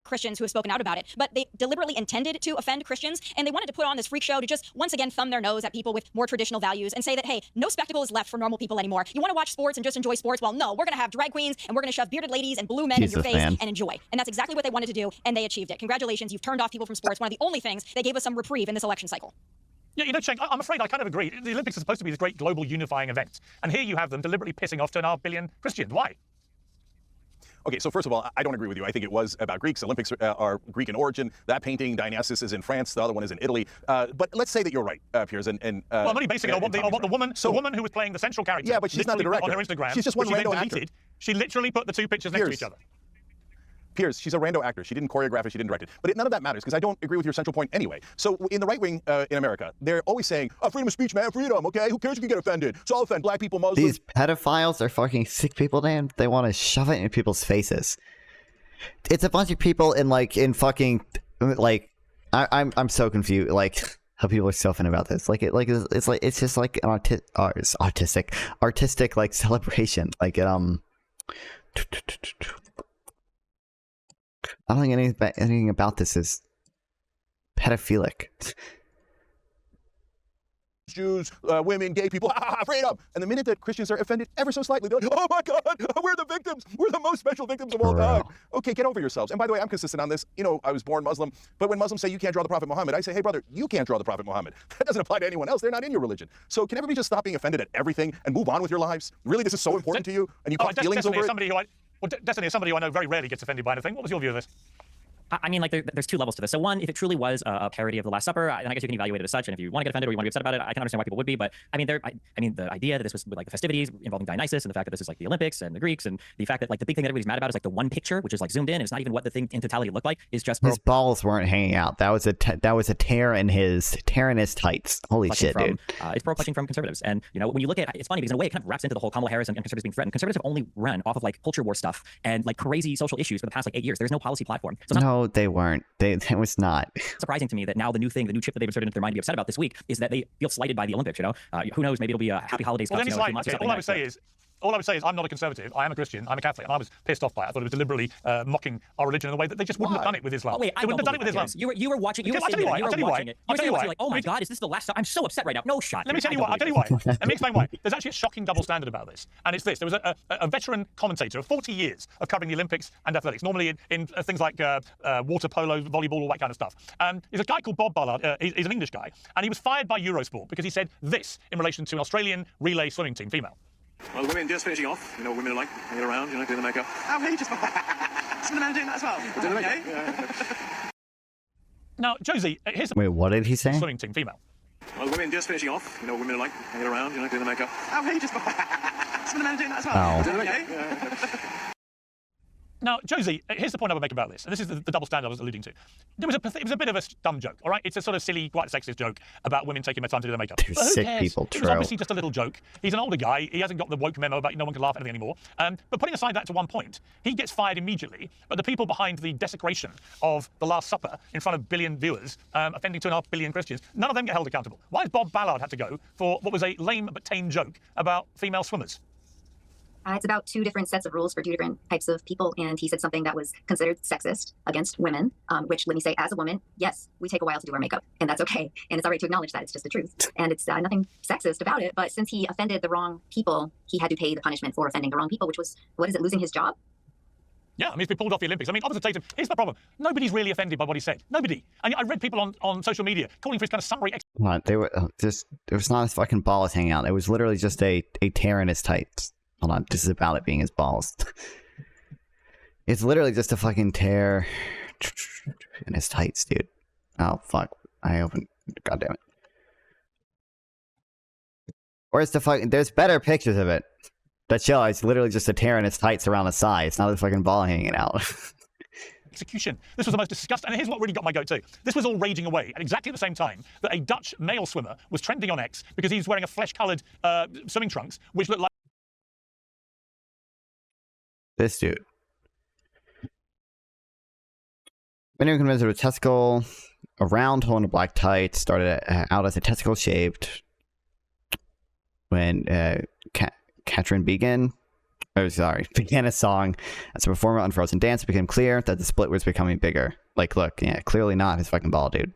Speaker 8: Christians who have spoken out about it, but they deliberately intended to offend Christians, and they wanted to put on this freak show to just once again thumb their nose at people with more traditional values and say that, hey, no spectacle is left for normal people anymore. You want to watch sports and just enjoy sports? Well, no, we're going to have drag queens and we're going to shove bearded ladies and blue men in your face and enjoy. And that's exactly what they wanted to do, and they achieved it. Congratulations, you've turned off people from sports. One of the only things that gave us some reprieve in this election cycle.
Speaker 7: Yeah, you know, Cenk, I'm afraid I kind of agree. The Olympics are supposed to be this great global unifying event, and here you have them deliberately pissing off 2.5 billion Christians. Why?
Speaker 2: Okay, so first of all, I don't agree with you. I think it was about Greeks. Olympics are Greek in origin. That painting, Dionysus, is in France. The other one is in Italy. But let's say that you're right, Piers. Well,
Speaker 7: I'm only basing it on what the woman who was playing the central character.
Speaker 2: Yeah, but she's not the director.
Speaker 7: On her Instagram,
Speaker 2: she's just one rando actor.
Speaker 7: She literally put the two pictures next to each other.
Speaker 2: Piers, she's a rando actor. She didn't choreograph it. She didn't direct it. But none of that matters, because I don't agree with your central point anyway. So in the right wing in America, they're always saying, freedom of speech, man, freedom, okay? Who cares if you get offended? So I'll offend black people, Muslims.
Speaker 1: These pedophiles are fucking sick people, Dan. They want to shove it in people's faces. It's a bunch of people I'm so confused. how people are so offended about this. Like it's just like an artistic like celebration. Like I don't think anything about this is pedophilic.
Speaker 2: Jews, women, gay people, freedom. And the minute that Christians are offended ever so slightly, they're like, oh my God, we're the victims. We're the most special victims of all time. Okay, get over yourselves. And by the way, I'm consistent on this. You know, I was born Muslim, but when Muslims say you can't draw the Prophet Muhammad, I say, hey, brother, you can't draw the Prophet Muhammad. That doesn't apply to anyone else. They're not in your religion. So can everybody just stop being offended at everything and move on with your lives? Really, this is so important to you? And you caught feelings over it?
Speaker 7: Destiny is somebody who I know very rarely gets offended by anything. What was your view of this?
Speaker 4: I mean, like, there's two levels to this. So one, if it truly was a parody of The Last Supper, then I guess you can evaluate it as such. And if you want to get offended or you want to be upset about it, I can understand why people would be. But I mean, the idea that this was like the festivities involving Dionysus and the fact that this is like the Olympics and the Greeks and the fact that like the big thing that everybody's mad about is like the one picture, which is like zoomed in, and it's not even what the thing in totality looked like. Is just
Speaker 1: his balls weren't hanging out. That was a tear in his tights. Holy shit, dude!
Speaker 4: It's pro-clutching from conservatives, and you know when you look at it's funny because in a way it kind of wraps into the whole Kamala Harris and conservatives being threatened. Conservatives have only run off of like culture war stuff and like crazy social issues for the past like 8 years. There's no policy platform. So
Speaker 1: no, they weren't. It was not.
Speaker 4: Surprising to me that now the new chip that they've inserted into their mind to be upset about this week is that they feel slighted by the Olympics. You know, who knows? Maybe it'll be a happy holidays.
Speaker 7: Well, then it's like, okay, all I would say is I'm not a conservative. I am a Christian. I'm a Catholic, and I was pissed off by it. I thought it was deliberately mocking our religion in a way that they just wouldn't have done it with Islam.
Speaker 4: Oh, wait,
Speaker 7: they wouldn't have done it with Islam.
Speaker 4: You were watching. You were watching it. I'll tell you why. Like, oh my God, is this the last? I'm so upset right now. No shot.
Speaker 7: Let me tell you why. I'll tell you why. Let me explain why. There's actually a shocking double standard about this, and it's this. There was a veteran commentator of 40 years of covering the Olympics and athletics, normally in things like water polo, volleyball, all that kind of stuff. There's a guy called Bob Ballard. He's an English guy, and he was fired by Eurosport because he said this in relation to an Australian relay swimming team, female.
Speaker 10: Well, women just finishing off. You know what women are like. Hanging around, you know, doing the makeup. Oh, he just... Some of the men are doing that as well. Doing the makeup. Yeah.
Speaker 7: Now, Josie, here's the...
Speaker 1: Wait, what did he say?
Speaker 7: Swimming team, female.
Speaker 10: Well, women just finishing off. You know what women are like. Hanging around, you know, doing the makeup. Oh, he just... Some of the men are doing that as well.
Speaker 1: Oh.
Speaker 10: Doing the makeup. Yeah.
Speaker 7: Now, Josie, here's the point I would make about this, and this is the double standard I was alluding to. It was a bit of a dumb joke, all right? It's a sort of silly, quite sexist joke about women taking their time to do their makeup.
Speaker 1: But sick people,
Speaker 7: it was obviously just a little joke. He's an older guy. He hasn't got the woke memo about no one can laugh at anything anymore. But putting aside that to one point, he gets fired immediately. But the people behind the desecration of The Last Supper in front of billion viewers, offending 2.5 billion Christians, none of them get held accountable. Why has Bob Ballard had to go for what was a lame but tame joke about female swimmers?
Speaker 18: It's about two different sets of rules for two different types of people, and he said something that was considered sexist against women, which, let me say, as a woman, yes, we take a while to do our makeup, and that's okay, and it's all right to acknowledge that. It's just the truth, and it's nothing sexist about it, but since he offended the wrong people, he had to pay the punishment for offending the wrong people, which was, what is it, losing his job?
Speaker 7: Yeah, I mean, he's been pulled off the Olympics. I mean, Officer Tatum, here's the problem. Nobody's really offended by what he said. Nobody. And I read people on social media calling for his kind of summary...
Speaker 1: They were just... It was not his fucking balls hanging out. It was literally just a tear in his tights. Hold on, this is about it being his balls. It's literally just a fucking tear in his tights, dude. Oh, fuck. I opened... God damn it. Where's the fucking... There's better pictures of it that show it's literally just a tear in his tights around the side. It's not a fucking ball hanging out.
Speaker 7: Execution. This was the most disgusting, and here's what really got my goat too. This was all raging away at exactly the same time that a Dutch male swimmer was trending on X because he was wearing a flesh-coloured swimming trunks, which looked like...
Speaker 1: This dude. Many are convinced it was a testicle, a round hole in a black tight, started out as a testicle shaped when Katrin began a song as a performer on Frozen Dance. It became clear that the split was becoming bigger. Like, look, yeah, clearly not his fucking ball, dude.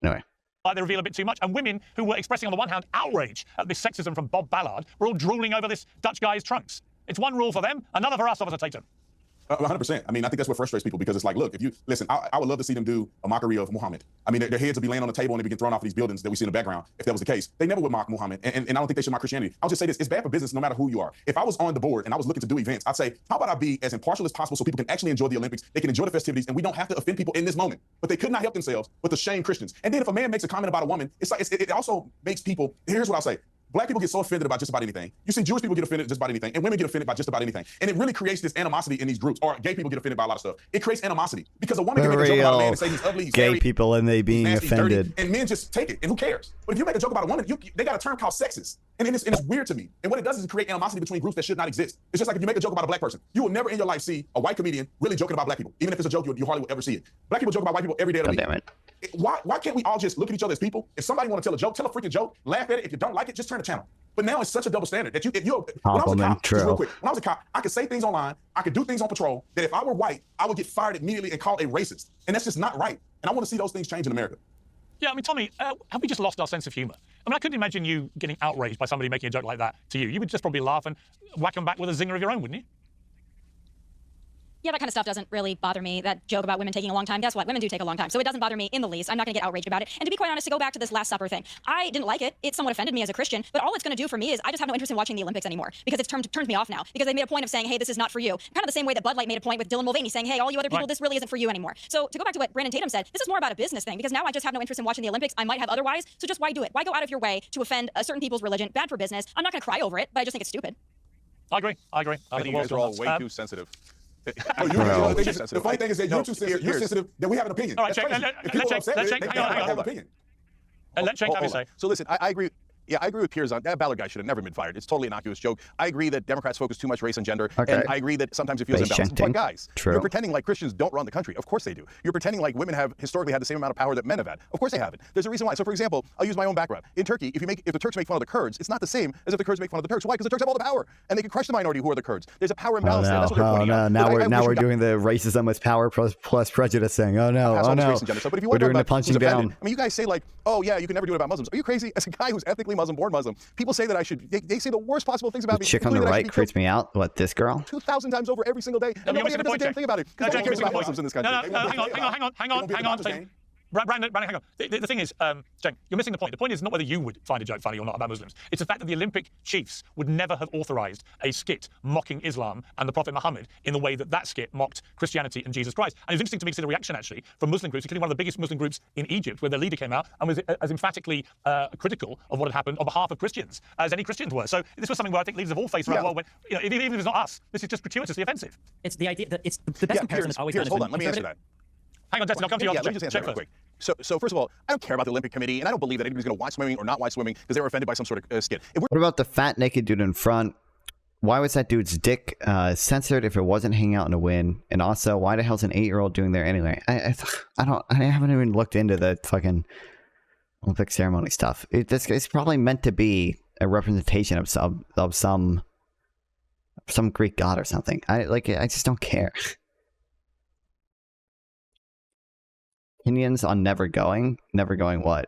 Speaker 1: Anyway.
Speaker 7: They reveal a bit too much, and women who were expressing on the one hand outrage at this sexism from Bob Ballard were all drooling over this Dutch guy's trunks. It's one rule for them, another for us, Officer Tatum.
Speaker 9: 100%. I mean, I think that's what frustrates people because it's like, look, if you listen, I would love to see them do a mockery of Muhammad. I mean, their heads would be laying on the table and they'd be getting thrown off of these buildings that we see in the background. If that was the case, they never would mock Muhammad, and I don't think they should mock Christianity. I'll just say this: it's bad for business, no matter who you are. If I was on the board and I was looking to do events, I'd say, how about I be as impartial as possible so people can actually enjoy the Olympics, they can enjoy the festivities, and we don't have to offend people in this moment. But they could not help themselves but to shame Christians. And then if a man makes a comment about a woman, it's like it also makes people. Here's what I'll say. Black people get so offended about just about anything. You see Jewish people get offended just about anything, and women get offended by just about anything. And it really creates this animosity in these groups, or gay people get offended by a lot of stuff. It creates animosity because a woman can make a joke about a man and say he's ugly, he's
Speaker 1: gay
Speaker 9: scary,
Speaker 1: people and they being
Speaker 9: nasty,
Speaker 1: offended.
Speaker 9: dirty, and men just take it. And who cares? But if you make a joke about a woman, they got a term called sexist. And it's weird to me. And what it does is create animosity between groups that should not exist. It's just like if you make a joke about a black person, you will never in your life see a white comedian really joking about black people. Even if it's a joke, you hardly will ever see it. Black people joke about white people every day of the week. Why can't we all just look at each other as people? If somebody want to tell a joke, tell a freaking joke, laugh at it. If you don't like it, just turn the channel. But now it's such a double standard that when I was a cop, just real quick, when I was a cop, I could say things online, I could do things on patrol, that if I were white, I would get fired immediately and called a racist. And that's just not right. And I want to see those things change in America.
Speaker 7: Yeah, I mean, Tommy, have we just lost our sense of humor? I mean, I couldn't imagine you getting outraged by somebody making a joke like that to you. You would just probably laugh and whack them back with a zinger of your own, wouldn't you?
Speaker 8: Yeah, that kind of stuff doesn't really bother me. That joke about women taking a long time. Guess what? Women do take a long time. So it doesn't bother me in the least. I'm not going to get outraged about it. And to be quite honest, to go back to this Last Supper thing, I didn't like it. It somewhat offended me as a Christian. But all it's going to do for me is I just have no interest in watching the Olympics anymore because it's turned me off now. Because they made a point of saying, hey, this is not for you. Kind of the same way that Bud Light made a point with Dylan Mulvaney saying, hey, all you other people, this really isn't for you anymore. So to go back to what Brandon Tatum said, this is more about a business thing because now I just have no interest in watching the Olympics. I might have otherwise. So just why do it? Why go out of your way to offend certain people's religion? Bad for business. I'm not going to cry over it, but I just think it's stupid.
Speaker 7: I agree. I
Speaker 2: think you guys are all way too sensitive.
Speaker 9: The funny thing is that you're too sensitive. You're sensitive that we have an opinion.
Speaker 7: All right, Cenk, let Cenk have his say.
Speaker 2: So listen, I agree. Yeah, I agree with Piers on that. Ballard guy should have never been fired. It's totally innocuous joke. I agree that Democrats focus too much race and gender, and I agree that sometimes it feels imbalanced. But guys, you're pretending like Christians don't run the country. Of course they do. You're pretending like women have historically had the same amount of power that men have had. Of course they haven't. There's a reason why. So for example, I'll use my own background. In Turkey, if the Turks make fun of the Kurds, it's not the same as if the Kurds make fun of the Turks. Why? Because the Turks have all the power, and they can crush the minority who are the Kurds. There's a power imbalance there. That's what they're pointing out.
Speaker 1: Now we're doing the racism with power plus prejudice thing. Oh no.
Speaker 2: But if you
Speaker 1: we're doing the punching down.
Speaker 2: I mean, you guys say like, oh yeah, you can never do it about Muslims. Are you crazy? As a guy who's ethnically Muslim, born Muslim, people say that I should. They say the worst possible things about me.
Speaker 1: The chick on the right creeps me out. What, this girl?
Speaker 2: 2,000 times over every single day, and nobody ever does a damn thing about it. Because no, about Muslims in this country.
Speaker 7: Hang on. Brandon, hang on. The thing is, Cenk, you're missing the point. The point is not whether you would find a joke funny or not about Muslims. It's the fact that the Olympic chiefs would never have authorized a skit mocking Islam and the Prophet Muhammad in the way that that skit mocked Christianity and Jesus Christ. And it was interesting to me to see the reaction, actually, from Muslim groups, including one of the biggest Muslim groups in Egypt, where their leader came out and was as emphatically critical of what had happened on behalf of Christians as any Christians were. So this was something where I think leaders of all faiths around the world went, even if it's not us, this is just gratuitously offensive.
Speaker 4: It's the idea that it's the best comparison that's always done.
Speaker 2: Hold on, let me answer that.
Speaker 7: Hang on, Justin, I'll come to you.
Speaker 2: Let me just answer that real quick. So first of all, I don't care about the Olympic Committee, and I don't believe that anybody's going to watch swimming or not watch swimming because they were offended by some sort of skit.
Speaker 1: What about the fat naked dude in front? Why was that dude's dick censored if it wasn't hanging out in a win? And also, why the hell's an 8-year-old doing there anyway? I haven't even looked into the fucking Olympic ceremony stuff. It's probably meant to be a representation of some Greek god or something. I just don't care. Opinions on never going what?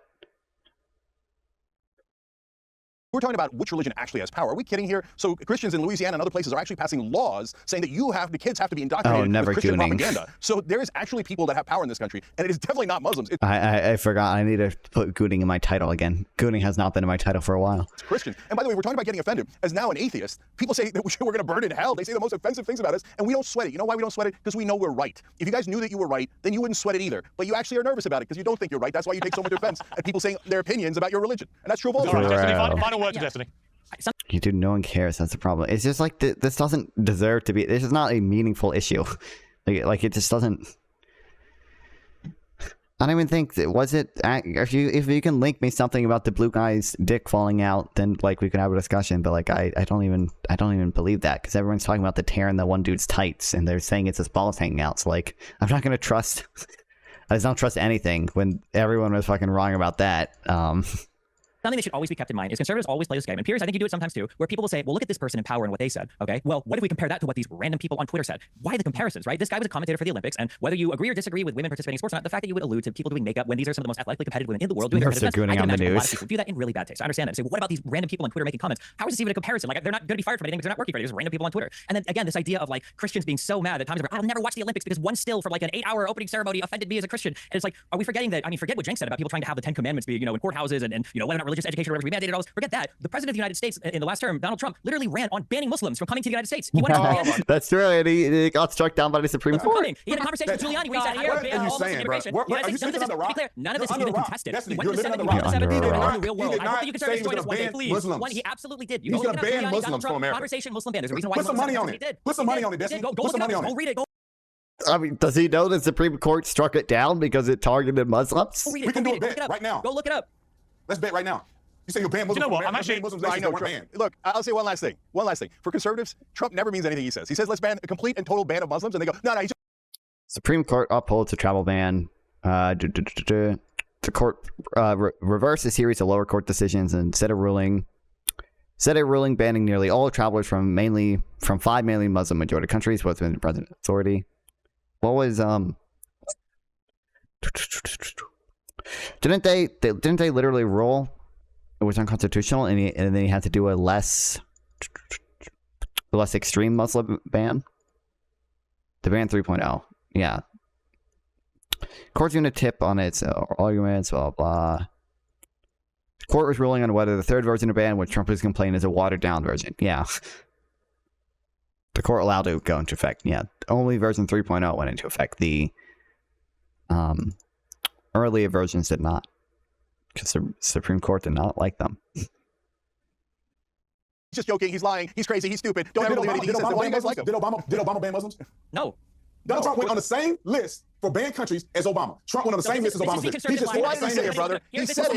Speaker 2: We're talking about which religion actually has power. Are we kidding here? So Christians in Louisiana and other places are actually passing laws saying that the kids have to be indoctrinated with Christian propaganda. So there is actually people that have power in this country, and it is definitely not Muslims.
Speaker 1: I forgot. I need to put Gooning in my title again. Gooning has not been in my title for a while.
Speaker 2: It's Christians. And by the way, we're talking about getting offended. As now an atheist, people say that we're going to burn in hell. They say the most offensive things about us, and we don't sweat it. You know why we don't sweat it? Because we know we're right. If you guys knew that you were right, then you wouldn't sweat it either. But you actually are nervous about it because you don't think you're right. That's why you take so much offense at people saying their opinions about your religion. And that's true of all.
Speaker 7: All right, Destiny, final word to Destiny.
Speaker 1: You do. No one cares. That's the problem. It's just like this doesn't deserve to be. This is not a meaningful issue. Like it just doesn't. I don't even think that was it. If you can link me something about the blue guy's dick falling out, then like we can have a discussion. But like I don't even believe that because everyone's talking about the tear in the one dude's tights and they're saying it's his balls hanging out. So like I'm not gonna trust. I just don't trust anything when everyone was fucking wrong about that.
Speaker 4: Something that should always be kept in mind is conservatives always play this game. And Piers, I think you do it sometimes too, where people will say, well, look at this person in power and what they said. Okay, well, what if we compare that to what these random people on Twitter said? Why the comparisons, right? This guy was a commentator for the Olympics, and whether you agree or disagree with women participating in sports or not, the fact that you would allude to people doing makeup when these are some of the most athletically competitive women in the world doing their events, I can imagine a lot of people view that in really bad taste. I understand that. They say, well, what about these random people on Twitter making comments? How is this even a comparison? Like, they're not going to be fired from anything because they're not working for it. They're just random people on Twitter. And then again, this idea of like Christians being so mad that times I'll never watch the Olympics because one still from like an 8-hour opening ceremony offended me as a Christian. And it's like, are we forgetting that? I mean, forget what Cenk said about people trying to have the 10 Commandments be, in courthouses and whether or not religious education or whatever be mandated. All this. Forget that. The president of the United States in the last term, Donald Trump, literally ran on banning Muslims from coming to the United States. He went on
Speaker 1: That's true. And he got struck down by the Supreme Court.
Speaker 4: He had a conversation with Giuliani where he said, "Here, ban all Muslim immigration." None of this is even contested. He went to the 17th in the real world. I don't think you can start destroying this one day, please. He absolutely did.
Speaker 9: He's going to ban Muslims from America.
Speaker 4: Conversation Muslim ban. There's a reason why.
Speaker 9: Put some money on it. Put some money on it, Destiny. Put some money on it.
Speaker 4: Go read it.
Speaker 1: I mean, does he know the Supreme Court struck it down because it targeted Muslims?
Speaker 9: We can do a bet right now.
Speaker 4: Go look it up.
Speaker 9: Let's bet right now. You say you'll ban Muslims.
Speaker 7: You know what? I'm
Speaker 9: Ban
Speaker 7: actually.
Speaker 9: Muslims
Speaker 2: I know.
Speaker 9: that weren't
Speaker 2: Trump,
Speaker 9: banned.
Speaker 2: look, I'll say one last thing. One last thing. For conservatives, Trump never means anything he says. He says, let's ban a complete and total ban of Muslims, and they go, no, he's
Speaker 1: Supreme Court upholds a travel ban. The court reversed a series of lower court decisions and set a ruling banning nearly all travelers from 5 mainly Muslim majority countries within the president's authority. What was didn't they literally rule it was unconstitutional and then he had to do a less extreme Muslim ban? The ban 3.0. Yeah. Court's going to tip on its arguments, blah, blah. The court was ruling on whether the third version of ban, which Trump is complaining, is a watered-down version. Yeah. The court allowed it to go into effect. Yeah. Only version 3.0 went into effect. The earlier versions did not. Because the Supreme Court did not like them.
Speaker 2: just joking. He's lying. He's crazy. He's stupid. Don't ever believe anything he says. Why do you guys like him?
Speaker 9: Did Obama ban Muslims?
Speaker 4: No.
Speaker 9: Donald Trump went on the same list for banned countries as Obama. Trump went on the same list as Obama.
Speaker 2: He just why did he say it, brother? He said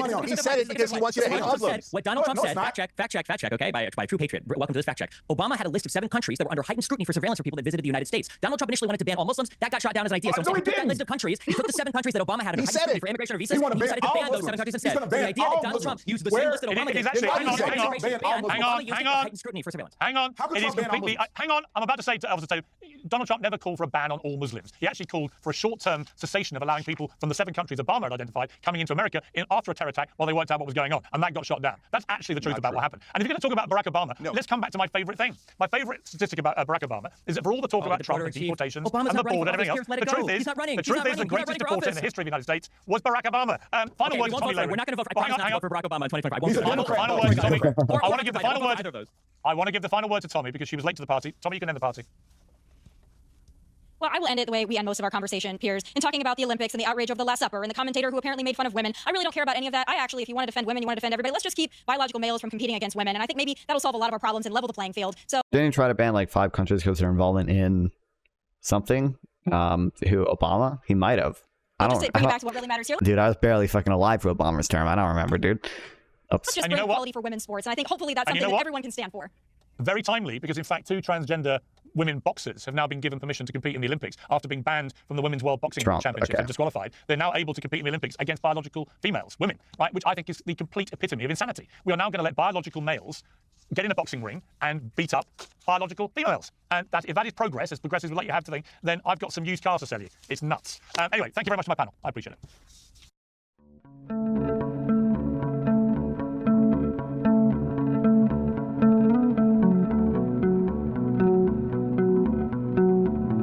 Speaker 2: it because he wants you to hate Muslims.
Speaker 4: What Donald Trump said, fact check, okay, by a true patriot. Welcome to this fact check. Obama had a list of 7 countries that were under heightened scrutiny for surveillance for people that visited the United States. Donald Trump initially wanted to ban all Muslims. That got shot down as an idea. So he took that list of countries, he took the 7 countries that Obama had under heightened scrutiny for immigration or visas, and he decided to ban those 7 countries instead. So the idea that Donald Trump used the same list that Obama did.
Speaker 7: Hang on. It is completely. Hang on. I'm about to say to Officer Tatum, Donald Trump never called for a ban on all Muslims. He actually called for a short-term cessation of allowing people from the 7 countries Obama had identified coming into America after a terror attack while they worked out what was going on, and that got shot down. That's actually the truth about what happened. And if you're going to talk about Barack Obama, let's come back to my favorite thing. My favorite statistic about Barack Obama is that for all the talk about Trump and deportations and the border and everything else, the truth is the greatest deporter in the history of the United States was Barack Obama. Final word to Tomi Lahren.
Speaker 4: We're not going to vote. I promise not to vote for Barack Obama in 2025.
Speaker 7: He's a Democrat. Final word to Tomi. I want to give the final word. I want to give the final word to Tomi because she was late to the party. Tomi, you can end the party.
Speaker 8: Well, I will end it the way we end most of our conversation, Piers, in talking about the Olympics and the outrage over the Last Supper and the commentator who apparently made fun of women. I really don't care about any of that. I actually, if you want to defend women, you want to defend everybody. Let's just keep biological males from competing against women. And I think maybe that'll solve a lot of our problems and level the playing field. So
Speaker 1: didn't he try to ban like 5 countries because they're involvement in something? Who Obama? He might have.
Speaker 8: Bring it back to what really matters here.
Speaker 1: Dude, I was barely fucking alive for Obama's term. I don't remember, dude. Oops.
Speaker 8: Let's just bring equality for women's sports. And I think hopefully that's something that everyone can stand for.
Speaker 7: Very timely, because in fact 2 transgender women boxers have now been given permission to compete in the Olympics after being banned from the Women's World Boxing Championships and disqualified. They're now able to compete in the Olympics against biological females, women, right? Which I think is the complete epitome of insanity. We are now going to let biological males get in a boxing ring and beat up biological females. And if that is progress, as progressives would like you to have to think, then I've got some used cars to sell you. It's nuts. Anyway, thank you very much to my panel. I appreciate it.